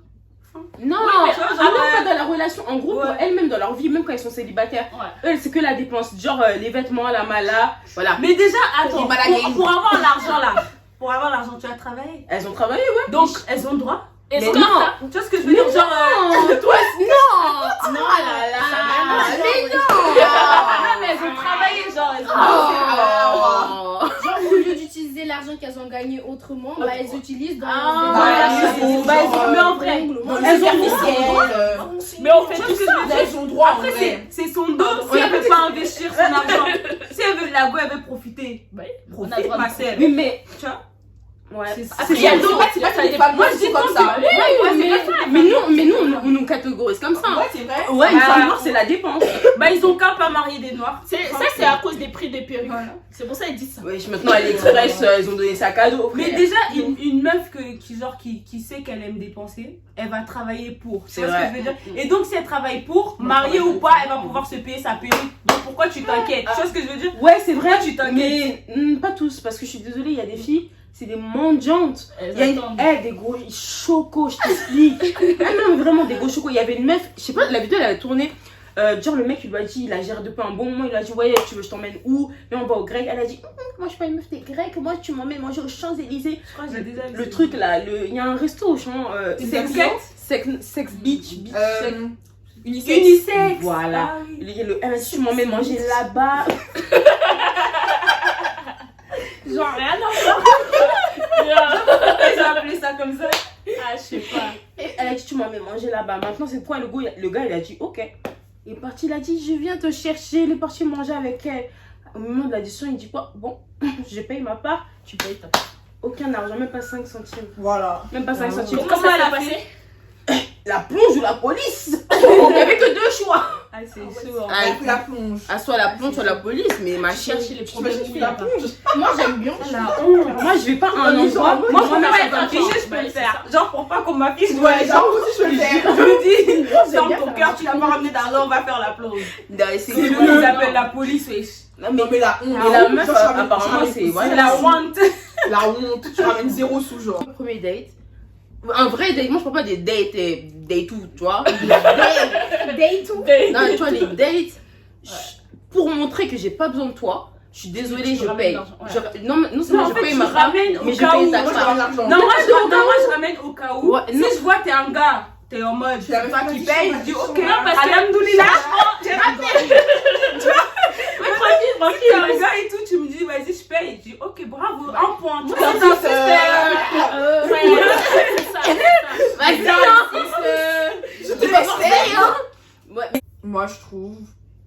S1: Non, pas dans la relation, en gros, elles-mêmes dans leur vie, même quand elles sont célibataires, elles c'est que la dépense, genre les vêtements, la mala, voilà.
S5: Mais déjà, attends, pour avoir l'argent là, tu as travaillé.
S1: Elles ont travaillé, ouais.
S5: Donc, elles ont le droit.
S1: Mais non,
S5: tu vois ce que je veux dire? Genre,
S1: toi, non, mais
S5: elles ont travaillé, genre,
S3: genre au lieu d'utiliser l'argent qu'elles ont gagné autrement, bah elles utilisent dans
S5: mais en vrai, elles ont
S4: mais on fait tout ça,
S2: elles ont droit.
S5: Après, c'est son dos. Si elle veut pas investir son argent, si elle veut la go, elle veut profiter. Profite, ma sœur.
S1: Oui, mais
S5: tu vois.
S1: Ouais,
S2: c'est pas que les femmes
S5: moi je dis comme ça.
S1: Mais nous on nous catégorise comme ça.
S2: Ouais, c'est vrai.
S1: Ouais, une femme noire c'est la dépense.
S5: Bah ils ont qu'à pas marier des noirs.
S4: Ça c'est à cause des prix des perruques. C'est pour ça qu'ils disent ça.
S1: Ouais, maintenant AliExpress ils ont donné ça cadeau.
S5: Mais déjà une meuf qui sait qu'elle aime dépenser, elle va travailler pour.
S1: C'est vrai.
S5: Ce que je veux dire. Et donc si elle travaille pour, mariée ou pas, elle va pouvoir se payer sa perruque. Donc pourquoi tu t'inquiètes? Tu vois ce que je veux dire?
S1: Ouais, c'est vrai,
S5: tu t'inquiètes.
S1: Mais pas tous parce que je suis désolée, il y a des filles c'est des mendiantes. Il y a des gros chocos, je t'explique. Non, mais vraiment des gros chocos. Il y avait une meuf, je sais pas, la vidéo elle a tourné. Genre le mec il lui a dit, il a géré depuis un bon moment, il lui a dit ouais tu veux je t'emmène où? Et on va au grec, elle a dit moi je suis pas une meuf des grecs, moi tu m'emmènes manger aux Champs-Élysées. Le truc là, il y a un resto au champ, sex beach,
S5: unisex.
S1: Voilà. Elle a dit tu m'emmènes manger là-bas.
S5: Genre rien à voir. Ils ont appelé ça comme ça.
S4: Ah, je sais pas.
S1: Et elle a dit tu m'emmènes manger là-bas. Maintenant c'est quoi le gars il a dit ok. Il est parti, il a dit je viens te chercher. Il est parti manger avec elle. Au moment de l'addition il dit quoi? Bon, je paye ma part. Tu payes ta part. Aucun argent, même pas 5 centimes.
S2: Voilà.
S1: Même pas 5 centimes.
S4: Comment elle a passé?
S1: La plonge ou la police? Il n'y avait que deux choix.
S5: Ah, c'est chaud.
S2: Elle a pris la plonge.
S1: Ah, soit la plonge, soit la police, mais ma chérie.
S4: Chercher les problèmes.
S2: La plonge.
S3: Moi j'aime bien.
S1: Moi, je vais pas à un endroit.
S5: Moi, pour pas être affichée, je peux le faire. Genre, pour pas qu'on m'affiche,
S2: Ouais, genre aussi je peux le faire.
S5: je me dis, dans ton cœur, tu n'as pas ramené d'argent, on va faire la plonge.
S1: C'est
S5: C'est lui qui appelle la police, wesh.
S1: Non, mais
S2: la honte.
S1: Et la meuf, apparemment, c'est.
S5: C'est la honte.
S2: La honte. Tu ramènes 0 sous genre.
S1: Premier date. Un vrai date, moi je parle pas des dates, date tout, tu vois.
S3: Day tout.
S1: Non, tu vois, les dates, pour montrer que j'ai pas besoin de toi, je suis désolée, je paye. Non
S5: seulement
S1: je paye ma
S5: part, mais je paye ta part. Non, moi je ramène au cas où. Si je vois t'es un gars, t'es en mode, c'est toi qui paye, je dis ok, alhamdoulilah. J'ai raté. Tu vois? Tranquille, un gars et tout, tu me dis vas-y, je paye. Je dis ok, bravo, un point. Tu vois,
S2: moi je trouve.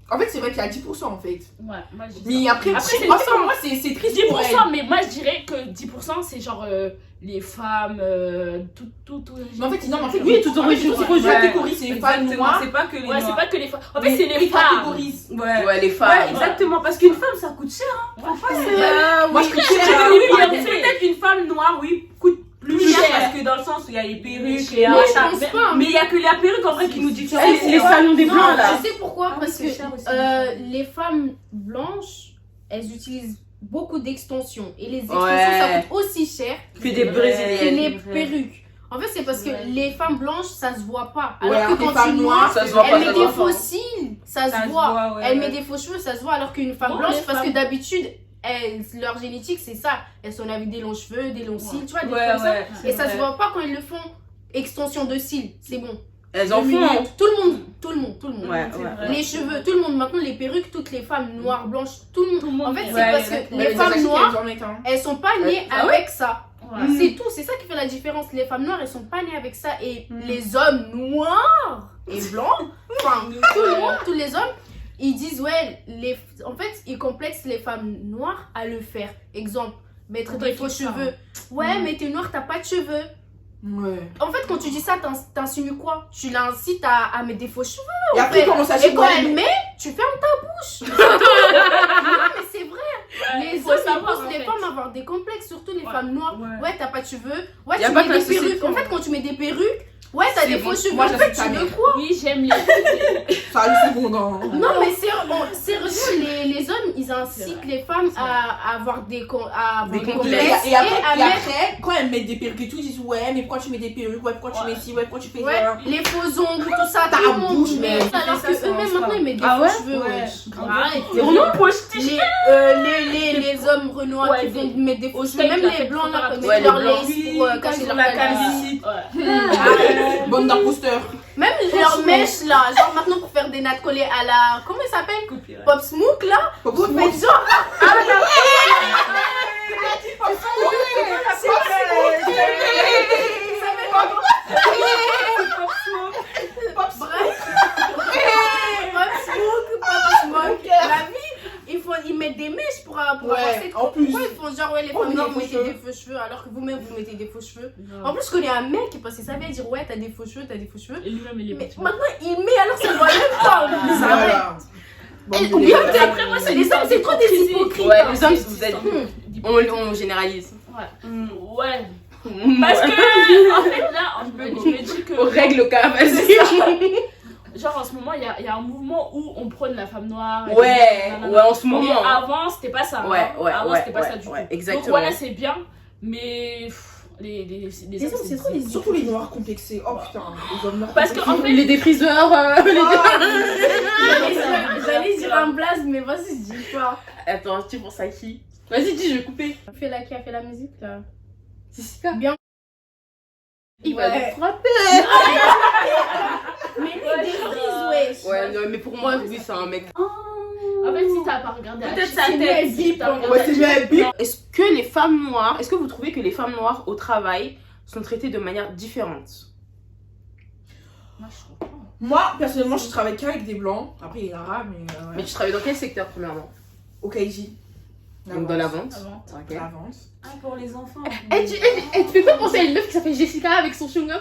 S2: En fait, c'est vrai qu'il y a 10% en fait.
S4: Ouais, moi je dis
S2: mais après 10%, moi c'est triste.
S4: 10%, mais moi je dirais que 10% c'est genre les femmes, tout.
S2: Mais en fait, non,
S1: oui, tout origine.
S2: C'est les femmes noires.
S5: C'est pas que les
S4: noirs.
S5: c'est
S4: pas que les femmes. En fait, c'est les femmes.
S2: Ouais,
S1: les femmes.
S5: Ouais, exactement. Parce qu'une femme, ça coûte cher.
S2: Moi, je
S5: peut-être une femme noire, oui, coûte plus cher parce que dans le sens où il y a les perruques et mais il y a que la perruque en vrai qui nous différencie.
S1: Les salons des blancs là.
S3: Tu sais pourquoi? Parce que les femmes blanches, elles utilisent beaucoup d'extensions et les extensions ça coûte aussi cher
S1: que des brésiliennes,
S3: que les perruques. En fait, c'est parce que les femmes blanches, ça se voit pas. Alors
S2: ouais,
S3: que quand une noire,
S1: elle
S3: met des faux cils, ça se voit. Elle met des faux cheveux, ça se voit. Alors qu'une femme blanche, parce que d'habitude, leur génétique, c'est ça. Elles sont avec des longs cheveux, des longs cils, tu vois, des trucs comme ça. Et ça se voit pas quand ils le font. Extension de cils, c'est bon.
S1: Elles en font.
S3: Tout le monde.
S1: Ouais.
S3: Les cheveux, tout le monde. Maintenant, les perruques, toutes les femmes noires, blanches, tout le monde. En fait, c'est parce que les femmes noires, elles sont pas nées avec ça. C'est tout, c'est ça qui fait la différence. Les femmes noires, elles sont pas nées avec ça. Et les hommes noirs et blancs, enfin, tout le monde, tous les hommes, ils disent, en fait, ils complexent les femmes noires à le faire. Exemple, mettre des faux cheveux. Ouais, mais t'es noire, t'as pas de cheveux.
S2: Ouais.
S3: En fait, quand tu dis ça, t'insinues quoi? Tu l'incites à mettre des faux cheveux.
S2: Et après, comment ça se
S3: Et quand elle met, tu fermes ta bouche. Non, mais c'est vrai. Les hommes, ils poussent les femmes à avoir des complexes, surtout les femmes noires. Ouais, t'as pas de cheveux. Ouais, tu mets des perruques. En fait, quand tu mets des perruques, ouais, t'as des faux cheveux.
S2: Moi,
S3: en fait, tu veux quoi?
S4: Oui, j'aime les.
S2: Ça a le second.
S3: Non, mais sérieusement, les hommes, ils incitent les femmes à avoir des complexes.
S2: Et après, quand elles mettent des perruques et tout, ils disent ouais, mais pourquoi tu mets des perruques? Ouais, pourquoi tu mets ci? Ouais, pourquoi tu fais ça?
S3: Les faux ongles, tout ça,
S2: ta bouche,
S3: mais. Alors que eux-mêmes, maintenant, ils mettent des faux cheveux. Les hommes renois qui vont mettre des faux cheveux, même les blancs là, qui mettent leur lace pour cacher leur calvitie.
S2: Bande d'imposteurs.
S3: Même leurs mèches là, genre maintenant pour faire des nattes collées à la. Comment il s'appelle? Pop Smoke là. Vous faites genre. Ils mettent des mèches pour avancer.
S2: En plus.
S3: Pourquoi ils font genre les femmes vous mettez des faux cheveux alors que vous-même vous mettez des faux cheveux? En plus je connais un mec qui passait sa vie à dire ouais t'as des faux cheveux.
S4: Et lui-même il est
S3: mais maintenant il met alors ça ne voit même pas. Et après moi c'est les hommes, c'est trop des hypocrites.
S1: Ouais, les hommes vous êtes. On généralise.
S4: Ouais. Parce que en fait là je me dis que.
S1: Règle au cas, vas-y.
S4: Genre en ce moment, il y a un mouvement où on prône la femme noire.
S1: Ouais, en ce moment.
S4: Mais avant, c'était pas ça. Avant, c'était pas ça du tout.
S1: Exactement.
S4: Donc voilà, c'est bien. Mais les
S3: hommes, c'est trop les
S2: surtout les noirs complexés. Oh putain, les hommes noirs.
S4: Parce qu'en fait,
S1: les défriseurs.
S3: J'allais dire un blaze, mais vas-y, dis pas.
S1: Attends, tu penses à qui? Vas-y, dis, je vais couper.
S3: Qui a fait la musique là?
S1: Jessica.
S3: Bien.
S1: Il va nous frapper.
S3: Mais il déprise,
S1: ouais, non, mais pour moi, oui, c'est un mec.
S4: En fait, si t'as pas regardé,
S5: peut-être sa tête.
S2: Ouais, c'est bien bip.
S1: Est-ce que les femmes noires, est-ce que vous trouvez que les femmes noires au travail sont traitées de manière différente?
S2: Moi, personnellement, je travaille qu'avec des blancs. Après, il y a l'arabe, mais.
S1: Mais tu travailles dans quel secteur, premièrement?
S2: Au KJ.
S1: Donc dans la vente.
S2: La vente.
S5: Ah, pour les enfants.
S1: Tu fais pas penser à une meuf qui s'appelle Jessica avec son chewing-gum?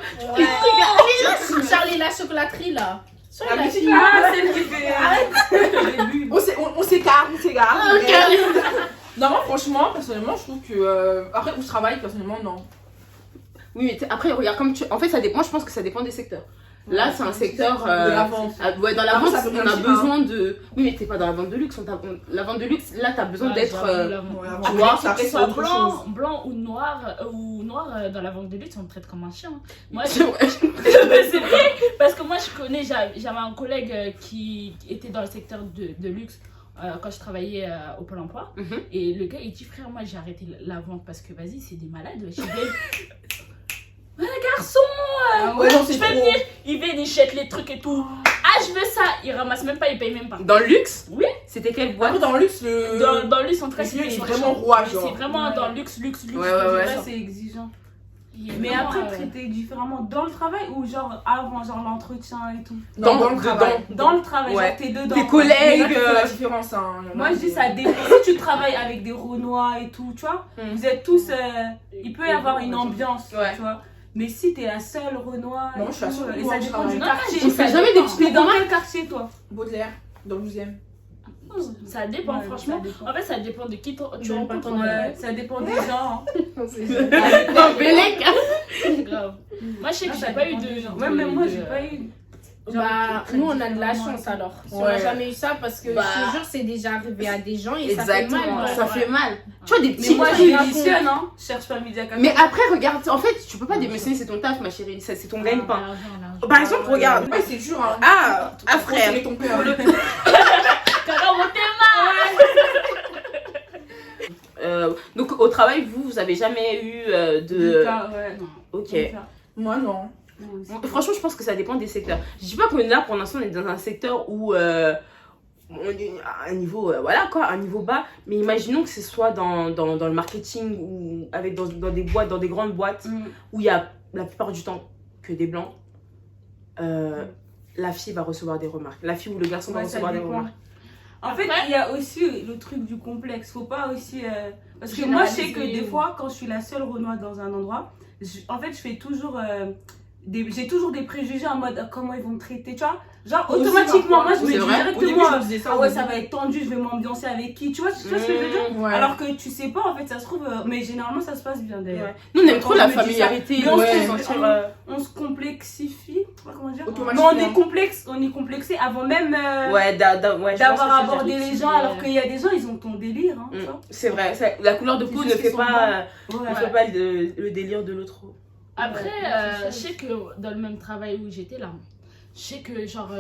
S3: Charlie la chocolaterie là.
S5: Ah, celle qui fait.
S2: On s'écarte. Non, moi, franchement, personnellement, je trouve que. Après, où je travaille, personnellement, non.
S1: Oui, mais après, regarde, comme tu. En fait, ça dépend, moi, je pense que ça dépend des secteurs. Là, c'est un secteur.
S2: De la vente.
S1: Ouais, dans la vente, on a besoin de. Oui, mais t'es pas dans la vente de luxe. La vente de luxe, là, t'as besoin d'être.
S2: Tu vois, ça
S4: que soit blanc ou noir, dans la vente de luxe, on me traite comme un chien. Moi, c'est vrai, parce que moi, je connais, j'avais un collègue qui était dans le secteur de luxe. quand je travaillais au Pôle emploi. Et le gars, il dit, frère, moi, j'ai arrêté la vente parce que, vas-y, c'est des malades. Un garçon, tu peux venir. Il vient, il jette les trucs et tout. Ah, je veux ça. Il ramasse même pas, il paye même pas.
S1: Dans le luxe?
S4: Oui.
S1: C'était quelle boîte?
S2: Dans le luxe,
S4: dans le luxe, en tout cas,
S2: c'est vraiment roi, genre.
S4: C'est vraiment dans le luxe.
S5: Ouais, c'est exigeant. Mais après, traiter différemment dans le travail ou genre avant, genre l'entretien et tout?
S2: Dans le travail.
S5: Dans le travail, genre t'es dedans.
S1: Tes collègues.
S2: La différence, hein.
S5: Moi, je dis ça dépend. Si tu travailles avec des Renois et tout, tu vois, vous êtes tous. Il peut y avoir une ambiance, tu vois. Mais si t'es la seule Renoir.
S2: Non, je suis la seule.
S5: Et ça dépend du quartier.
S1: Tu fais jamais des petits
S5: T'es dans quel quartier, toi?
S2: Baudelaire, dans le 12e.
S4: Ça dépend, franchement. En fait, ça dépend de qui tu rencontres.
S5: Ça dépend des gens.
S4: Grave. Moi, je sais que j'ai pas eu de.
S5: Ouais, mais moi, j'ai pas eu.
S3: Bah, nous on a de la chance alors. On n'a jamais eu ça parce que je te jure, c'est déjà arrivé à des gens et ça fait mal.
S1: Ça fait mal. Tu vois, des petits.
S5: Mais moi, je démissionne, hein. Cherche pas Media Cafe.
S1: Mais après, regarde, en fait, tu peux pas démissionner, c'est ton taf, ma chérie. C'est ton gagne-pain. Par exemple, regarde.
S2: Ouais, c'est dur, hein.
S1: Ah, frère.
S2: C'est ton père.
S1: Donc, au travail, vous avez jamais eu de.
S5: Ouais, non.
S1: Ok.
S2: Moi, non.
S1: Franchement, je pense que ça dépend des secteurs. Je dis pas qu'on est là pour l'instant, on est dans un secteur où on est à un niveau, voilà quoi, un niveau bas. Mais imaginons que ce soit dans le marketing ou avec dans des boîtes, dans des grandes boîtes où il y a la plupart du temps que des blancs. La fille va recevoir des remarques. La fille ou le garçon va recevoir des remarques.
S5: En fait, il y a aussi le truc du complexe. Faut pas aussi. Parce que moi, je sais que des fois, quand je suis la seule Renoir dans un endroit, en fait, je fais toujours. J'ai toujours des préjugés en mode comment ils vont me traiter, tu vois. Genre, automatiquement, moi, je me dis directement, ouais, ça va être tendu, je vais m'ambiancer avec qui, tu vois ce que je veux dire?
S2: Ouais.
S5: Alors que tu sais pas, en fait, ça se trouve, mais généralement, ça se passe bien d'ailleurs.
S1: Ouais. Nous, on aime trop la familiarité.
S5: On se complexifie, comment dire? Mais on est complexé avant même d'avoir abordé les gens, alors qu'il y a des gens, ils ont ton délire. Hein,
S1: c'est vrai, la couleur de peau ne fait pas le délire de l'autre.
S4: Après, je sais que dans le même travail où j'étais là, je sais que genre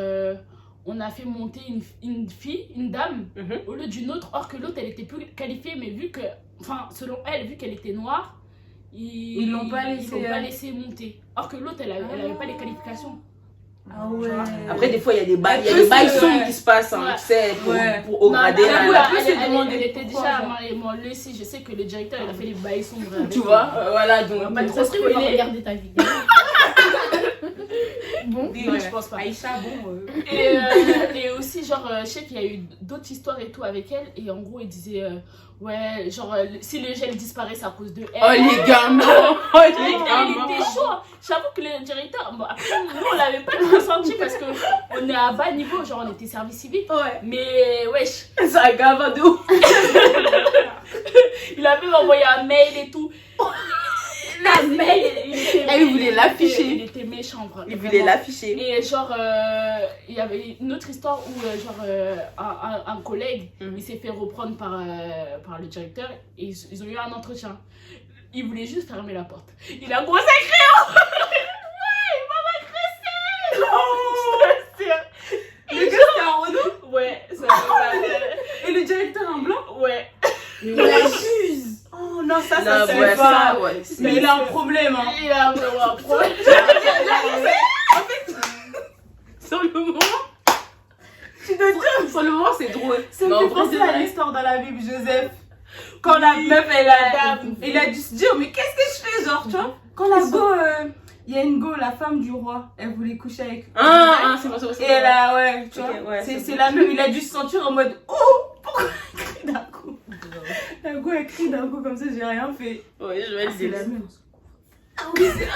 S4: on a fait monter une fille, une dame, au lieu d'une autre, or que l'autre elle était plus qualifiée, mais vu que, enfin selon elle, vu qu'elle était noire, ils l'ont pas laissé monter. Or que l'autre elle avait pas les qualifications.
S5: Ah ouais.
S1: Après des fois il y a des bails sombres qui se passent, hein, tu sais, pour augrader.
S4: Elle était déjà moi lui aussi, je sais que le directeur il a fait les bails sombres.
S1: Tu vois, voilà, donc
S3: pas trop spoiler. Regarder ta vidéo.
S4: Bon, je pense pas.
S5: Aïcha, bon.
S4: Et aussi, genre, je sais qu'il y a eu d'autres histoires et tout avec elle. Et en gros, il disait, ouais, genre, si le gel disparaît, c'est à cause de elle.
S1: Oh les gamins!
S4: Il était chaud. J'avoue que le directeur, bon, après, nous, on l'avait pas ressenti parce qu'on est à bas niveau, genre, on était service civique.
S1: Ouais.
S4: Mais, wesh.
S1: C'est un gamin de ouf.
S4: Il a même envoyé un mail et tout. La mail,
S1: il voulait l'afficher.
S4: Il était méchant, vraiment.
S1: Il voulait l'afficher.
S4: Et genre, il y avait une autre histoire où un collègue, il s'est fait reprendre par le directeur et ils ont eu un entretien. Il voulait juste fermer la porte. Il a gros crayon. Ouais, il m'a agressé.
S5: Le gars c'était un Renault.
S4: Ouais.
S5: Et le directeur en blanc.
S4: Ouais.
S2: Mais m'abuse.
S5: Oh non, ça
S1: non,
S5: c'est
S1: ouais,
S5: pas.
S1: Ça, ouais.
S5: Mais il a un problème, hein.
S4: Il a vraiment un problème.
S1: En fait, sur le moment, tu dois dire, sur le moment, c'est drôle.
S5: Ça me fait penser à l'histoire dans la Bible, Joseph. Quand la meuf, elle a dû se dire, mais qu'est-ce que je fais, genre, tu vois? Quand la go, il y a une go, la femme du roi, elle voulait coucher avec.
S1: C'est bon.
S5: Et elle a, ouais, tu vois,
S1: ouais,
S5: c'est la même, il a dû se sentir en mode, oh, pourquoi elle crie d'un coup? La go, elle crie d'un coup comme ça, j'ai rien fait.
S1: Ouais, je vais le
S5: C'est
S1: dire.
S5: la même.
S1: Ah oui, c'est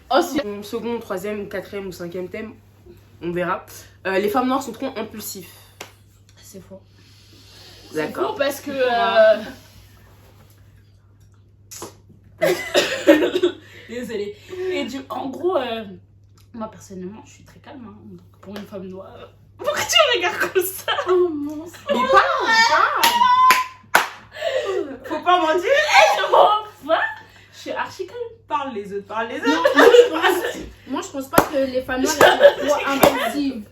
S1: ensuite, second, troisième, quatrième ou cinquième thème, on verra. Les femmes noires sont trop impulsives.
S4: C'est faux.
S1: D'accord.
S4: C'est faux parce que. Désolée. Et en gros, moi personnellement, je suis très calme. Hein, donc pour une femme noire. Pourquoi tu regardes comme ça?
S5: Oh mon Dieu.
S2: Mais
S5: Faut pas mentir.
S4: Je suis archi calme.
S5: Parle les autres.
S3: Moi je pense pas que les femmes noires sont trop impulsives.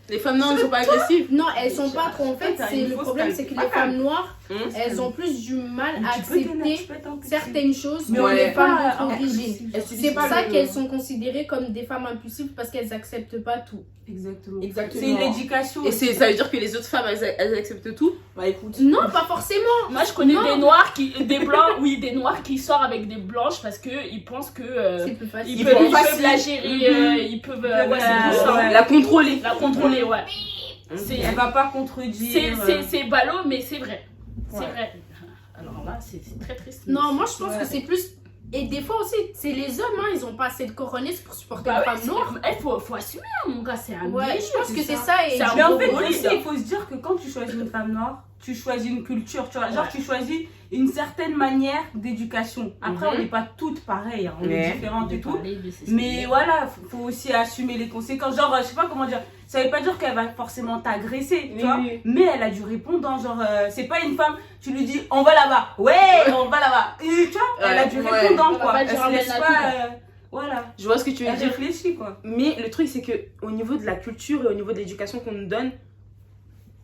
S1: Les femmes noires ne sont pas agressives?
S3: Non, elles sont pas trop. En fait, le problème, c'est que les femmes noires, elles ont plus du mal à accepter certaines choses que les femmes d'origine. C'est pour ça qu'elles sont considérées comme des femmes impulsives parce qu'elles acceptent pas tout.
S5: Exactement. C'est une éducation.
S1: Et ça veut dire que les autres femmes, elles acceptent tout?
S2: Bah écoute.
S3: Non, pas forcément.
S4: Moi, je connais des noirs qui sortent avec des blanches parce qu'ils pensent que
S3: c'est plus facile.
S4: ils peuvent la gérer, ils peuvent
S1: la contrôler.
S4: Ouais.
S5: Elle va pas contredire.
S4: C'est ballot, mais c'est vrai. C'est vrai. Alors là, c'est très triste.
S3: Non, moi je pense que c'est plus. Et des fois aussi, c'est les hommes, ils ont pas assez de coronets pour supporter une femme noire.
S4: Faut assumer, mon gars, c'est un
S3: je pense que c'est ça. Et
S5: mais en fait, aussi, il faut se dire que quand tu choisis une femme noire, tu choisis une culture, tu vois, genre tu choisis une certaine manière d'éducation. Après, on n'est pas toutes pareilles, on est différentes et tout. Mais voilà, faut aussi assumer les conséquences. Genre, je sais pas comment dire, ça veut pas dire qu'elle va forcément t'agresser, tu vois, mais elle a du répondant. Genre, c'est pas une femme, tu lui dis on va là-bas, on va là-bas. Et, tu vois, elle a du répondant, quoi. Elle se laisse pas. Voilà.
S1: Je vois ce que tu veux dire.
S5: Elle réfléchit, quoi.
S1: Mais le truc, c'est qu'au niveau de la culture et au niveau de l'éducation qu'on nous donne,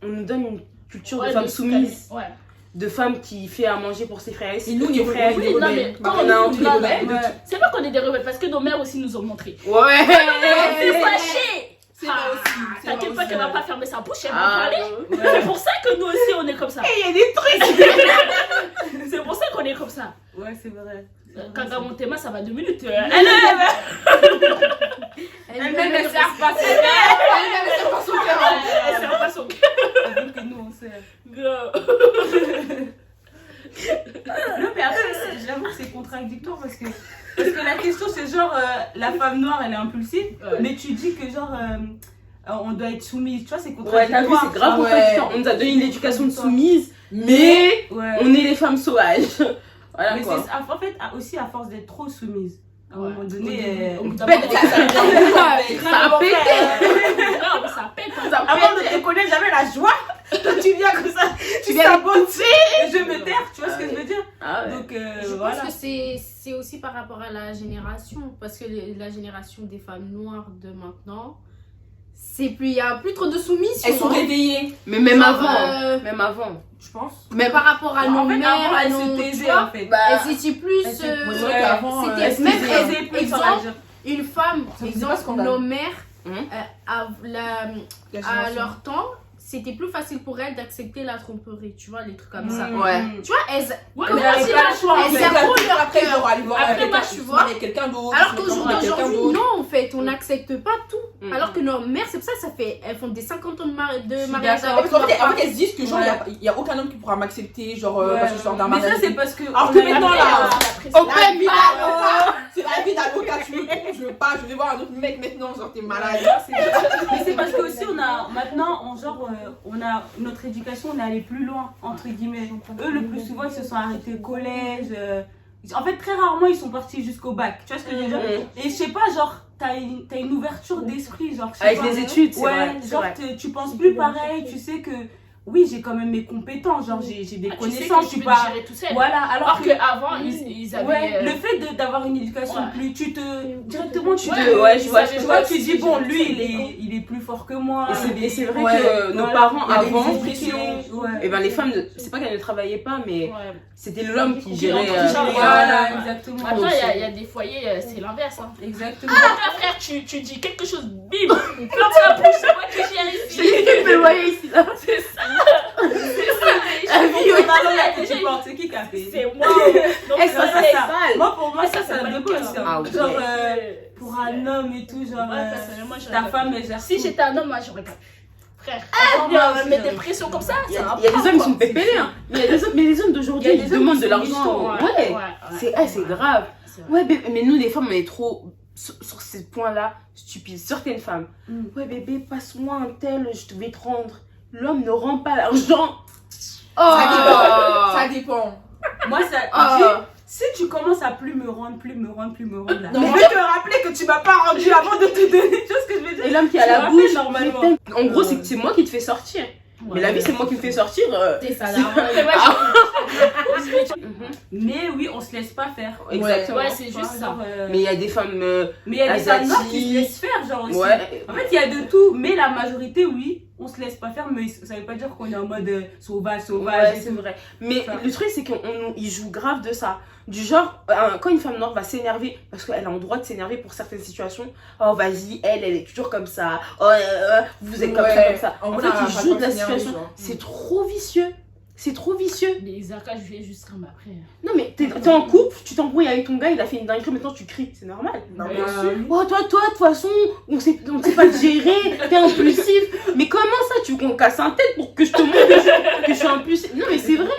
S1: on nous donne une culture de femmes soumises. De femmes qui fait à manger pour ses frères et
S2: nous, on est frères.
S4: C'est pas qu'on est des rebelles, parce que nos mères aussi nous ont montré.
S1: Ouais.
S4: C'est fâché.
S2: C'est vrai aussi.
S4: T'inquiète pas qu'elle va pas fermer sa bouche, elle va parler. C'est pour ça que nous aussi on est comme ça.
S1: Et il y a des trucs.
S4: C'est pour ça qu'on est comme ça.
S5: Ouais, c'est vrai.
S4: Quand elle monte tes mains, ça va 2 minutes.
S5: Elle sert pas son cœur.
S4: Elle sert pas son cœur.
S5: Alors que nous, on sert.
S4: Girl.
S5: Non, mais après, j'avoue que c'est contradictoire parce que la question, c'est genre, la femme noire, elle est impulsive, mais tu dis que genre, on doit être soumise. Tu vois, c'est contradictoire.
S1: Ouais, t'as vu, c'est grave contradictoire. On nous a donné une éducation de soumise, mais on est les femmes sauvages. Voilà,
S5: mais
S1: quoi.
S5: en fait, aussi à force d'être trop soumise. À un moment donné,
S1: ça a pété.
S4: Ça pète.
S5: Avant de te connaître, j'avais la joie. Toi, tu viens comme ça, tu sabotes et je me taire. Tu vois ce que je veux dire? Donc,
S3: je pense que c'est aussi par rapport à la génération. Parce que la génération des femmes noires de maintenant, il n'y a plus trop de soumission.
S2: Elles sont réveillées.
S1: Mais même avant.
S2: Je pense.
S3: Mais par rapport à nos mères, à
S5: elles
S3: nos.
S5: se taisaient en fait.
S3: Elles étaient plus.
S2: C'était
S3: même exemple, une femme, exemple, nos mères, à leur temps, c'était plus facile pour elles d'accepter la tromperie, tu vois, les trucs comme ça.
S1: Ouais.
S3: Tu vois, elles
S2: n'avaient pas le choix.
S3: Elles servent leur cœur.
S2: Après, moi, tu vois, quelqu'un d'autre.
S3: Alors qu'aujourd'hui, non, en fait, on n'accepte pas tout. Alors que nos mères, c'est pour ça que elles font des 50 ans de mariage avec
S2: en fait, elles se disent que genre, il n'y a aucun homme qui pourra m'accepter, genre, parce que je sors d'un mariage.
S5: Mais ça, c'est parce que.
S2: Alors que maintenant, là,
S1: open
S2: c'est la vie d'avocat, tu me trompes, je veux pas, je vais voir un autre mec maintenant, genre, t'es malade.
S5: Mais c'est parce que aussi, on a notre éducation, on est allé plus loin, entre guillemets. Eux, le plus souvent, ils se sont arrêtés au collège. En fait, très rarement, ils sont partis jusqu'au bac. Tu vois ce que je veux dire? Et je sais pas, genre, t'as une ouverture d'esprit, genre.
S1: Avec les études, c'est vrai.
S5: Genre, tu penses plus pareil, tu sais que. Oui, j'ai quand même mes compétences, genre j'ai des connaissances,
S4: tu peux gérer tout seul.
S5: Voilà, alors
S4: qu'avant, ils avaient.
S5: Ouais, le fait d'avoir une éducation plus. Directement, tu dis, bon, lui, il est plus fort que moi.
S1: Et c'est vrai que nos parents avant, et ben les femmes, c'est pas qu'elles ne travaillaient pas, mais c'était l'homme qui gérait.
S5: Voilà, exactement.
S4: Maintenant, il y a des foyers, c'est l'inverse.
S5: Exactement.
S4: Ah, frère, tu dis quelque chose, bim, plein de la bouche, c'est moi qui gère ici.
S1: Je voyais ici, là.
S4: C'est ça.
S5: C'est qui qui a fait?
S4: C'est moi.
S5: Moi, pour moi, ça me pose. Genre, pour un homme et tout, genre, ta femme, elle gère.
S4: Si j'étais un homme, moi, j'aurais pas. Frère, mettre des pressions comme ça.
S1: Il y a des hommes qui sont pépélés. Mais les hommes d'aujourd'hui, ils demandent de l'argent. Ouais, c'est grave. Ouais, mais nous, les femmes, on est trop. Sur ces points-là, stupides. Certaines femmes. Ouais, bébé, passe-moi un tel, je vais te rendre. L'homme ne rend pas l'argent.
S2: Ça dépend.
S5: Moi, si tu commences à plus me rendre là. Non, je vais te rappeler que tu m'as pas rendu avant de te donner. Tu vois ce que je veux dire?
S1: Et l'homme qui a la bouche,
S5: normalement.
S1: En gros, c'est moi qui te fais sortir. Mais la vie, c'est moi qui me fais sortir.
S3: T'es ça là.
S5: Mais oui, on se laisse pas faire.
S1: Exactement.
S4: Ouais, c'est juste ça.
S1: Mais il y a des femmes.
S5: Mais il y a des femmes noires qui se laissent faire, genre aussi.
S1: Ouais.
S5: En fait, il y a de tout. tout. Mais la majorité, oui, on se laisse pas faire, mais ça veut pas dire qu'on est en mode sauvage.
S1: Ouais, c'est vrai. Mais le truc, c'est qu'ils jouent grave de ça. Du genre, quand une femme noire va s'énerver, parce qu'elle a le droit de s'énerver pour certaines situations, oh vas-y, elle est toujours comme ça, oh, vous êtes comme ça. En fait, ils jouent de la situation. C'est trop vicieux. C'est trop vicieux.
S4: Mais Zaka, je vais juste comme après.
S1: Non, mais t'es en couple, tu t'embrouilles avec ton gars, il a fait une dinguerie, maintenant tu cries, c'est normal. Oh, toi, de toute façon, on sait pas te gérer, t'es impulsif. Mais comment ça, tu veux qu'on casse un tête pour que je te montre que je suis impulsif? Non, mais c'est vrai.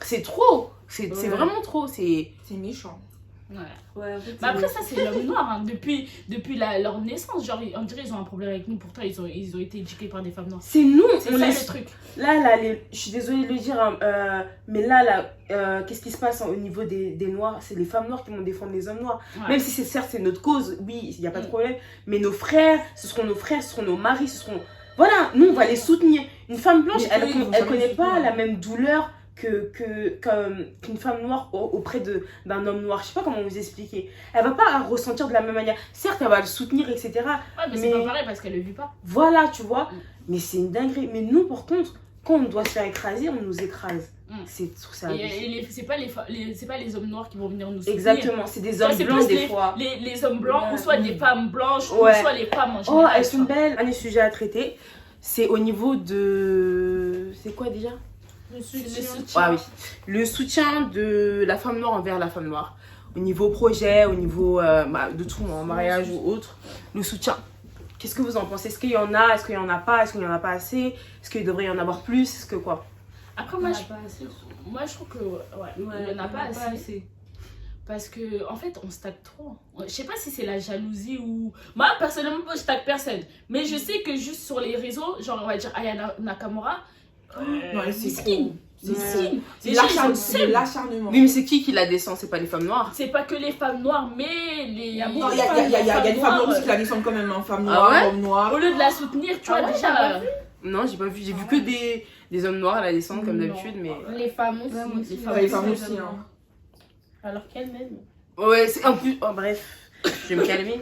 S1: C'est trop. C'est vraiment trop. C'est
S2: méchant.
S4: Ouais. Mais après, ça, c'est l'homme noir. Hein. Depuis leur naissance, genre, on dirait qu'ils ont un problème avec nous. Pourtant, ils ont été éduqués par des femmes noires.
S1: C'est nous,
S4: c'est ça le truc.
S1: Là, je suis désolée de le dire, hein, mais là, qu'est-ce qui se passe au niveau des noirs? C'est les femmes noires qui vont défendre les hommes noirs. Ouais. Même si certes, c'est notre cause, oui, il n'y a pas de problème. Mais nos frères, ce seront nos maris, ce seront. Voilà, nous, on va les soutenir. Une femme blanche, elle connaît pas la même douleur qu'une femme noire auprès d'un homme noir. Je sais pas comment vous expliquer. Elle va pas ressentir de la même manière. Certes, elle va le soutenir, etc.
S4: Ouais, mais c'est pas pareil parce qu'elle le vit pas.
S1: Voilà, tu vois. Mais c'est une dinguerie. Mais nous, par contre, quand on doit se faire écraser, on nous écrase. C'est
S4: pas les hommes noirs qui vont venir nous soutenir.
S1: Exactement, c'est des hommes blancs des fois.
S4: Les hommes blancs, ou soit des femmes blanches, ou soit les femmes en général.
S1: Oh, elles sont belles. Un des sujets à traiter, c'est au niveau de... C'est quoi déjà?
S4: Le soutien.
S1: Ah oui, le soutien de la femme noire envers la femme noire. Au niveau projet, au niveau de tout, en mariage ou autre. Le soutien. Qu'est-ce que vous en pensez? Est-ce qu'il y en a? Est-ce qu'il n'y en a pas? Est-ce qu'il n'y en a pas assez? Est-ce qu'il devrait y en avoir plus? Est-ce que quoi?
S4: Après, moi, je trouve que il n'y en a pas assez. Parce que, en fait, on stack trop. Je sais pas si c'est la jalousie ou... Moi, personnellement, je stack personne. Mais je sais que juste sur les réseaux, genre, on va dire Aya Nakamura, c'est skin.
S2: C'est l'acharnement.
S1: Oui, mais c'est qui la descend? C'est pas les femmes noires?
S4: C'est pas que les femmes noires, mais les...
S2: Il y a des femmes noires aussi qui la descendent quand même, femmes noires, hommes noirs.
S4: Au lieu de la soutenir, tu vois, déjà...
S1: Non, j'ai pas vu. J'ai vu que des hommes noirs à la descendre comme d'habitude, mais...
S3: Les femmes aussi.
S2: Les femmes aussi,
S3: Alors qu'elles-mêmes.
S1: Ouais, c'est en plus... Oh, bref, je vais me calmer.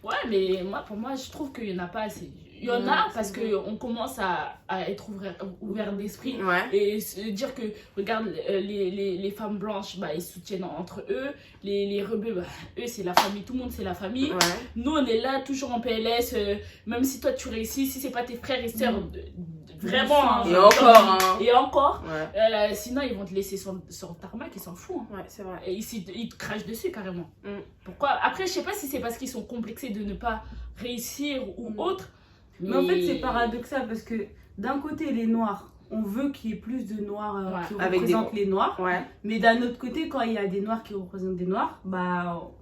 S4: Ouais, mais pour moi, je trouve qu'il y en a pas assez. Il y en a parce qu'on commence à être ouvert d'esprit et se dire que, regarde, les femmes blanches, ils se soutiennent entre eux. Les rebeux, eux, c'est la famille. Tout le monde, c'est la famille. Ouais. Nous, on est là, toujours en PLS. Même si toi, tu réussis, si c'est pas tes frères et sœurs, vraiment. Et encore. Ouais. Sinon, ils vont te laisser sur le tarmac, ils s'en foutent. Hein.
S1: Ouais, c'est vrai.
S4: Et ils te crachent dessus, carrément. Pourquoi? Après, je sais pas si c'est parce qu'ils sont complexés de ne pas réussir ou autre.
S5: Mais en fait, c'est paradoxal parce que d'un côté, les noirs, on veut qu'il y ait plus de noirs qui représentent les noirs. Ouais. Mais d'un autre côté, quand il y a des noirs qui représentent des noirs, genre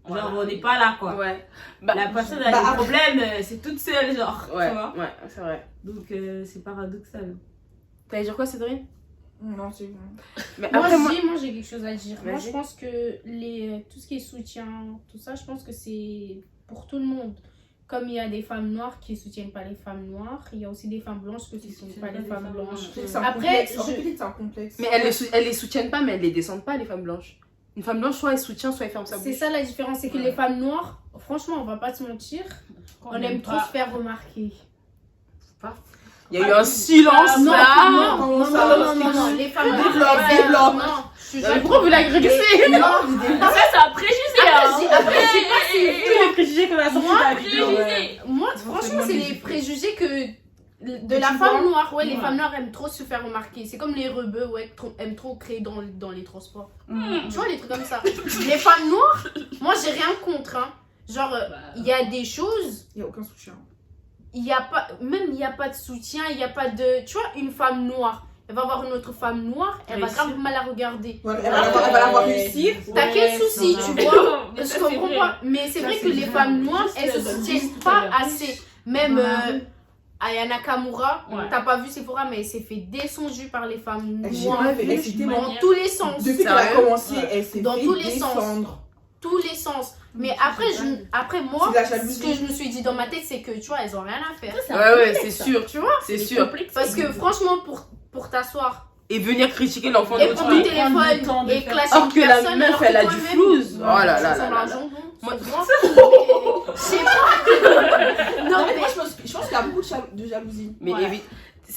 S5: on n'est pas là quoi. Ouais. La personne a des problèmes, c'est toute seule, genre.
S1: Ouais,
S5: tu vois
S1: c'est vrai.
S5: Donc c'est paradoxal.
S1: T'allais dire quoi, Cédrine?
S2: Non, c'est bon.
S3: Mais après, moi j'ai quelque chose à dire. Moi, je pense que tout ce qui est soutien, tout ça, je pense que c'est pour tout le monde. Comme il y a des femmes noires qui ne soutiennent pas les femmes noires, il y a aussi des femmes blanches qui ne soutiennent pas les femmes blanches.
S2: Après, c'est un complexe.
S1: Mais elles les soutiennent pas, mais elles les descendent pas, les femmes blanches. Une femme blanche, soit elle soutient, soit elle ferme sa bouche.
S3: C'est ça la différence, c'est que les femmes noires, franchement, on va pas se mentir, on aime trop se faire remarquer.
S1: Il y a eu un silence là.
S3: Non, les femmes noires.
S1: Pourquoi vous l'agressez?
S4: Non, ça c'est un préjugé.
S3: Après, je sais pas si
S1: tous les préjugés qu'on a sortis.
S3: Moi, franchement, c'est les préjugés de la femme noire. Ouais, les femmes noires aiment trop se faire remarquer. C'est comme les rebeux, aiment trop créer dans les transports. Tu vois, les trucs comme ça. Les femmes noires, moi, j'ai rien contre. Genre, il y a des choses.
S2: Il n'y a aucun soutien.
S3: Il n'y a pas de soutien, il n'y a pas de... Tu vois, une femme noire, elle va voir une autre femme noire, elle va grave mal la regarder.
S2: Ouais, elle va la voir réussir.
S3: T'as quel souci, tu vois? Je comprends pas. Mais c'est vrai que les femmes noires, elles se soutiennent pas assez. Même Aya Nakamura, t'as pas vu Sephora, mais elle s'est fait descendre par les femmes noires. Dans tous les sens.
S2: Depuis qu'elle a commencé, elle s'est fait descendre.
S3: Tous les sens. Mais après moi, ce que je me suis dit dans ma tête, c'est que tu vois, elles ont rien à faire.
S1: Ouais, c'est sûr, tu vois, c'est sûr.
S3: Parce que franchement, pour t'asseoir
S1: et venir critiquer l'enfant
S3: de l'autre, et prendre le téléphone et classer
S1: une personne, alors que la meuf, elle a du flouze. Oh là là là. Moi,
S3: je sais pas.
S2: Non, mais moi, je pense qu'il y a beaucoup de jalousie.
S1: mais
S3: Ouais.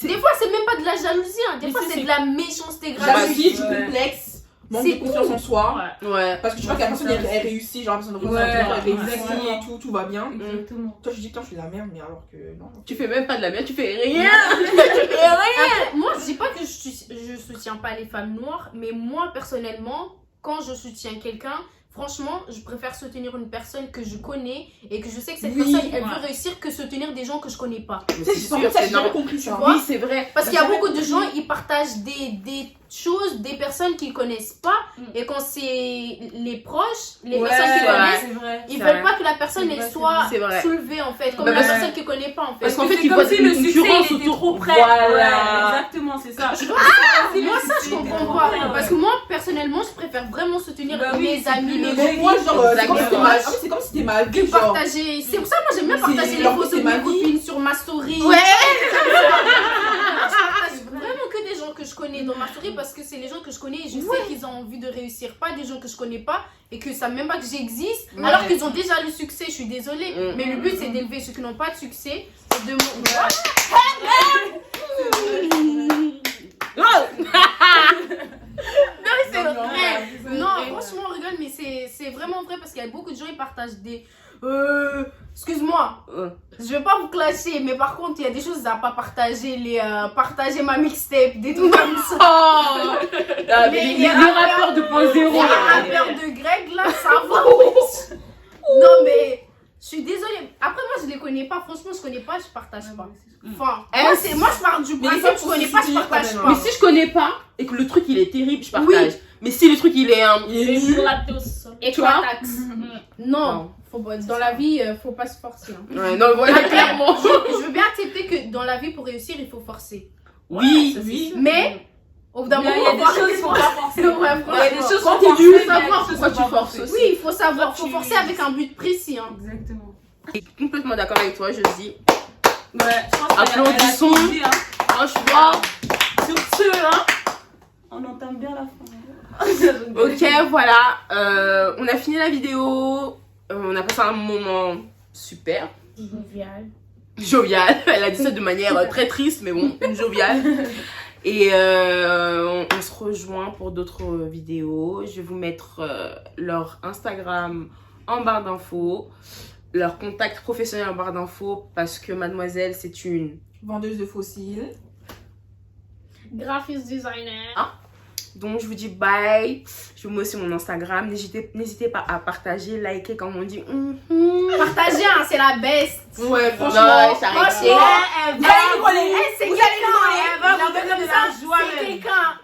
S3: Des fois, c'est même pas de la jalousie, hein. Des fois, c'est de la méchanceté grave.
S2: Jalousie, du complexe, manque de confiance en soi.
S1: Ouais.
S2: Parce que tu vois que la personne elle réussit, genre la personne elle réussit
S5: exactement.
S2: et tout va bien.
S5: Exactement.
S2: Toi, je dis que je suis de la merde, mais alors que non.
S1: Tu fais même pas de la merde, tu fais rien.
S3: Après, moi, je dis pas que je soutiens pas les femmes noires, mais moi, personnellement, quand je soutiens quelqu'un, franchement, je préfère soutenir une personne que je connais et que je sais que cette
S2: Oui,
S3: personne, elle veut réussir que soutenir des gens que je connais pas.
S1: Mais
S2: C'est
S1: c'est
S2: sûr,
S1: sûr,
S2: ça,
S1: c'est
S2: j'ai jamais
S1: normal.
S2: compris ça.
S3: vois?
S1: Oui, c'est vrai.
S3: Parce qu'il y a
S2: Bah,
S3: beaucoup de
S2: c'est
S3: gens,
S2: vrai.
S3: ils partagent des choses, des personnes qu'ils connaissent pas, et quand c'est les proches, les
S2: Ouais,
S3: personnes qu'ils
S1: ouais.
S3: connaissent,
S5: C'est vrai.
S3: ils
S1: C'est
S3: veulent
S1: vrai.
S3: pas que la personne
S5: C'est
S3: elle
S5: vrai,
S3: soit
S1: c'est vrai.
S3: soulevée en fait, comme
S1: Bah,
S3: la
S1: parce-
S3: personne qu'ils connaît pas en fait.
S1: Parce qu'en
S5: C'est
S1: fait, ils
S5: comme
S1: voient
S5: si
S1: une
S5: le succès
S1: concurrence
S5: il était
S1: autour.
S5: trop près.
S1: Voilà.
S5: Ouais, exactement, c'est ça.
S3: Moi ça je comprends pas, parce que moi personnellement je préfère vraiment soutenir
S5: Bah oui,
S3: mes
S5: c'est
S3: amis,
S5: plus
S3: mes
S5: logique.
S3: copines,
S2: Moi, genre, c'est comme si c'était
S1: Exactement.
S2: ma- c'est comme si c'était ma vie, genre.
S3: partager. C'est pour ça moi j'aime bien
S2: C'est-
S3: partager les
S2: leur-
S3: photos
S2: c'est
S3: de
S2: ma
S3: mes
S2: vie.
S3: copines sur ma story.
S1: Ouais.
S3: Je partage vraiment que des gens que je connais dans ma story parce que c'est les gens que je connais et je sais qu'ils ont envie de réussir, pas des gens que je connais pas et que ça même pas que j'existe
S1: Ouais.
S3: alors qu'ils ont déjà le succès, je suis désolée.
S1: Mm.
S3: Mais le but c'est d'élever ceux qui n'ont pas de succès et de mon... Non, c'est vrai. Non, franchement, on rigole, mais c'est vraiment vrai parce qu'il y a beaucoup de gens qui partagent des. Excuse-moi, je vais pas vous clasher, mais par contre, il y a des choses à pas partager. Partager ma mixtape, des trucs comme ça.
S1: Oh.
S3: Les
S1: Les rappeurs de point zéro.
S3: Les rappeurs de Greg, là, ça va. Non, mais je suis désolée. Après, moi, je les connais pas. Franchement, je connais pas, je partage pas. Enfin, moi, je pars du
S2: Mais
S3: principe,
S2: ça,
S3: je
S2: faut
S3: connais
S2: se
S3: pas, je
S2: soutenir
S3: partage
S2: quand même,
S3: pas.
S1: Mais si je connais pas et que le truc il est terrible, je partage.
S3: Oui.
S1: Mais si le truc il est
S2: Il est nul.
S4: Éclaté au sol.
S3: Et
S1: Tu vois?
S3: Non, dans la vie, faut pas se forcer. hein.
S1: Ouais, non, voilà, clairement.
S3: Je veux bien accepter que dans la vie, pour réussir, il faut forcer.
S1: Oui,
S2: Oui.
S3: Mais, au bout d'un
S5: Mais
S3: moment,
S5: il y a
S3: on
S5: des
S3: va
S5: choses qu'il faut pas forcer.
S3: Ouais,
S5: Il y a des
S3: franchement.
S5: choses
S1: Quand
S5: qu'il faut
S1: t'es dur,
S5: forcer, il y a des
S1: savoir
S5: choses
S1: pourquoi
S5: qu'il
S1: tu
S5: faut pas
S1: forces
S5: forcer.
S3: Oui, il faut savoir, faut
S5: Tu-
S3: forcer avec un but précis. Hein.
S5: Exactement.
S1: Je suis complètement d'accord avec toi, je dis.
S5: Ouais, je pense
S1: Applaudissons.
S5: qu'elle a tout dit, hein.
S1: Franchement.
S5: Sur ce, hein, on entame bien la fin.
S1: Ok, voilà. On a fini la vidéo. On a passé un moment super. Jovial. Elle a dit ça de manière très triste, mais bon, jovial. Et on se rejoint pour d'autres vidéos. Je vais vous mettre leur Instagram en barre d'infos, leur contact professionnel en barre d'infos, parce que mademoiselle, c'est une...
S2: Vendeuse de fossiles.
S3: Graphist designer.
S1: Donc je vous dis bye. Je vous mets aussi mon Instagram. N'hésitez pas à partager, liker, comme on dit.
S3: Partagez, hein, c'est la best.
S2: Ouais,
S1: Franchement, ça
S3: Franchement,
S1: arrête.
S3: elle va.
S2: Allez,
S3: C'est
S2: vous
S3: quelqu'un,
S2: allez
S3: elle va
S5: la
S3: vous
S5: donner
S3: donner
S5: de
S3: ça.
S5: la joie,
S3: C'est
S5: même.
S3: quelqu'un.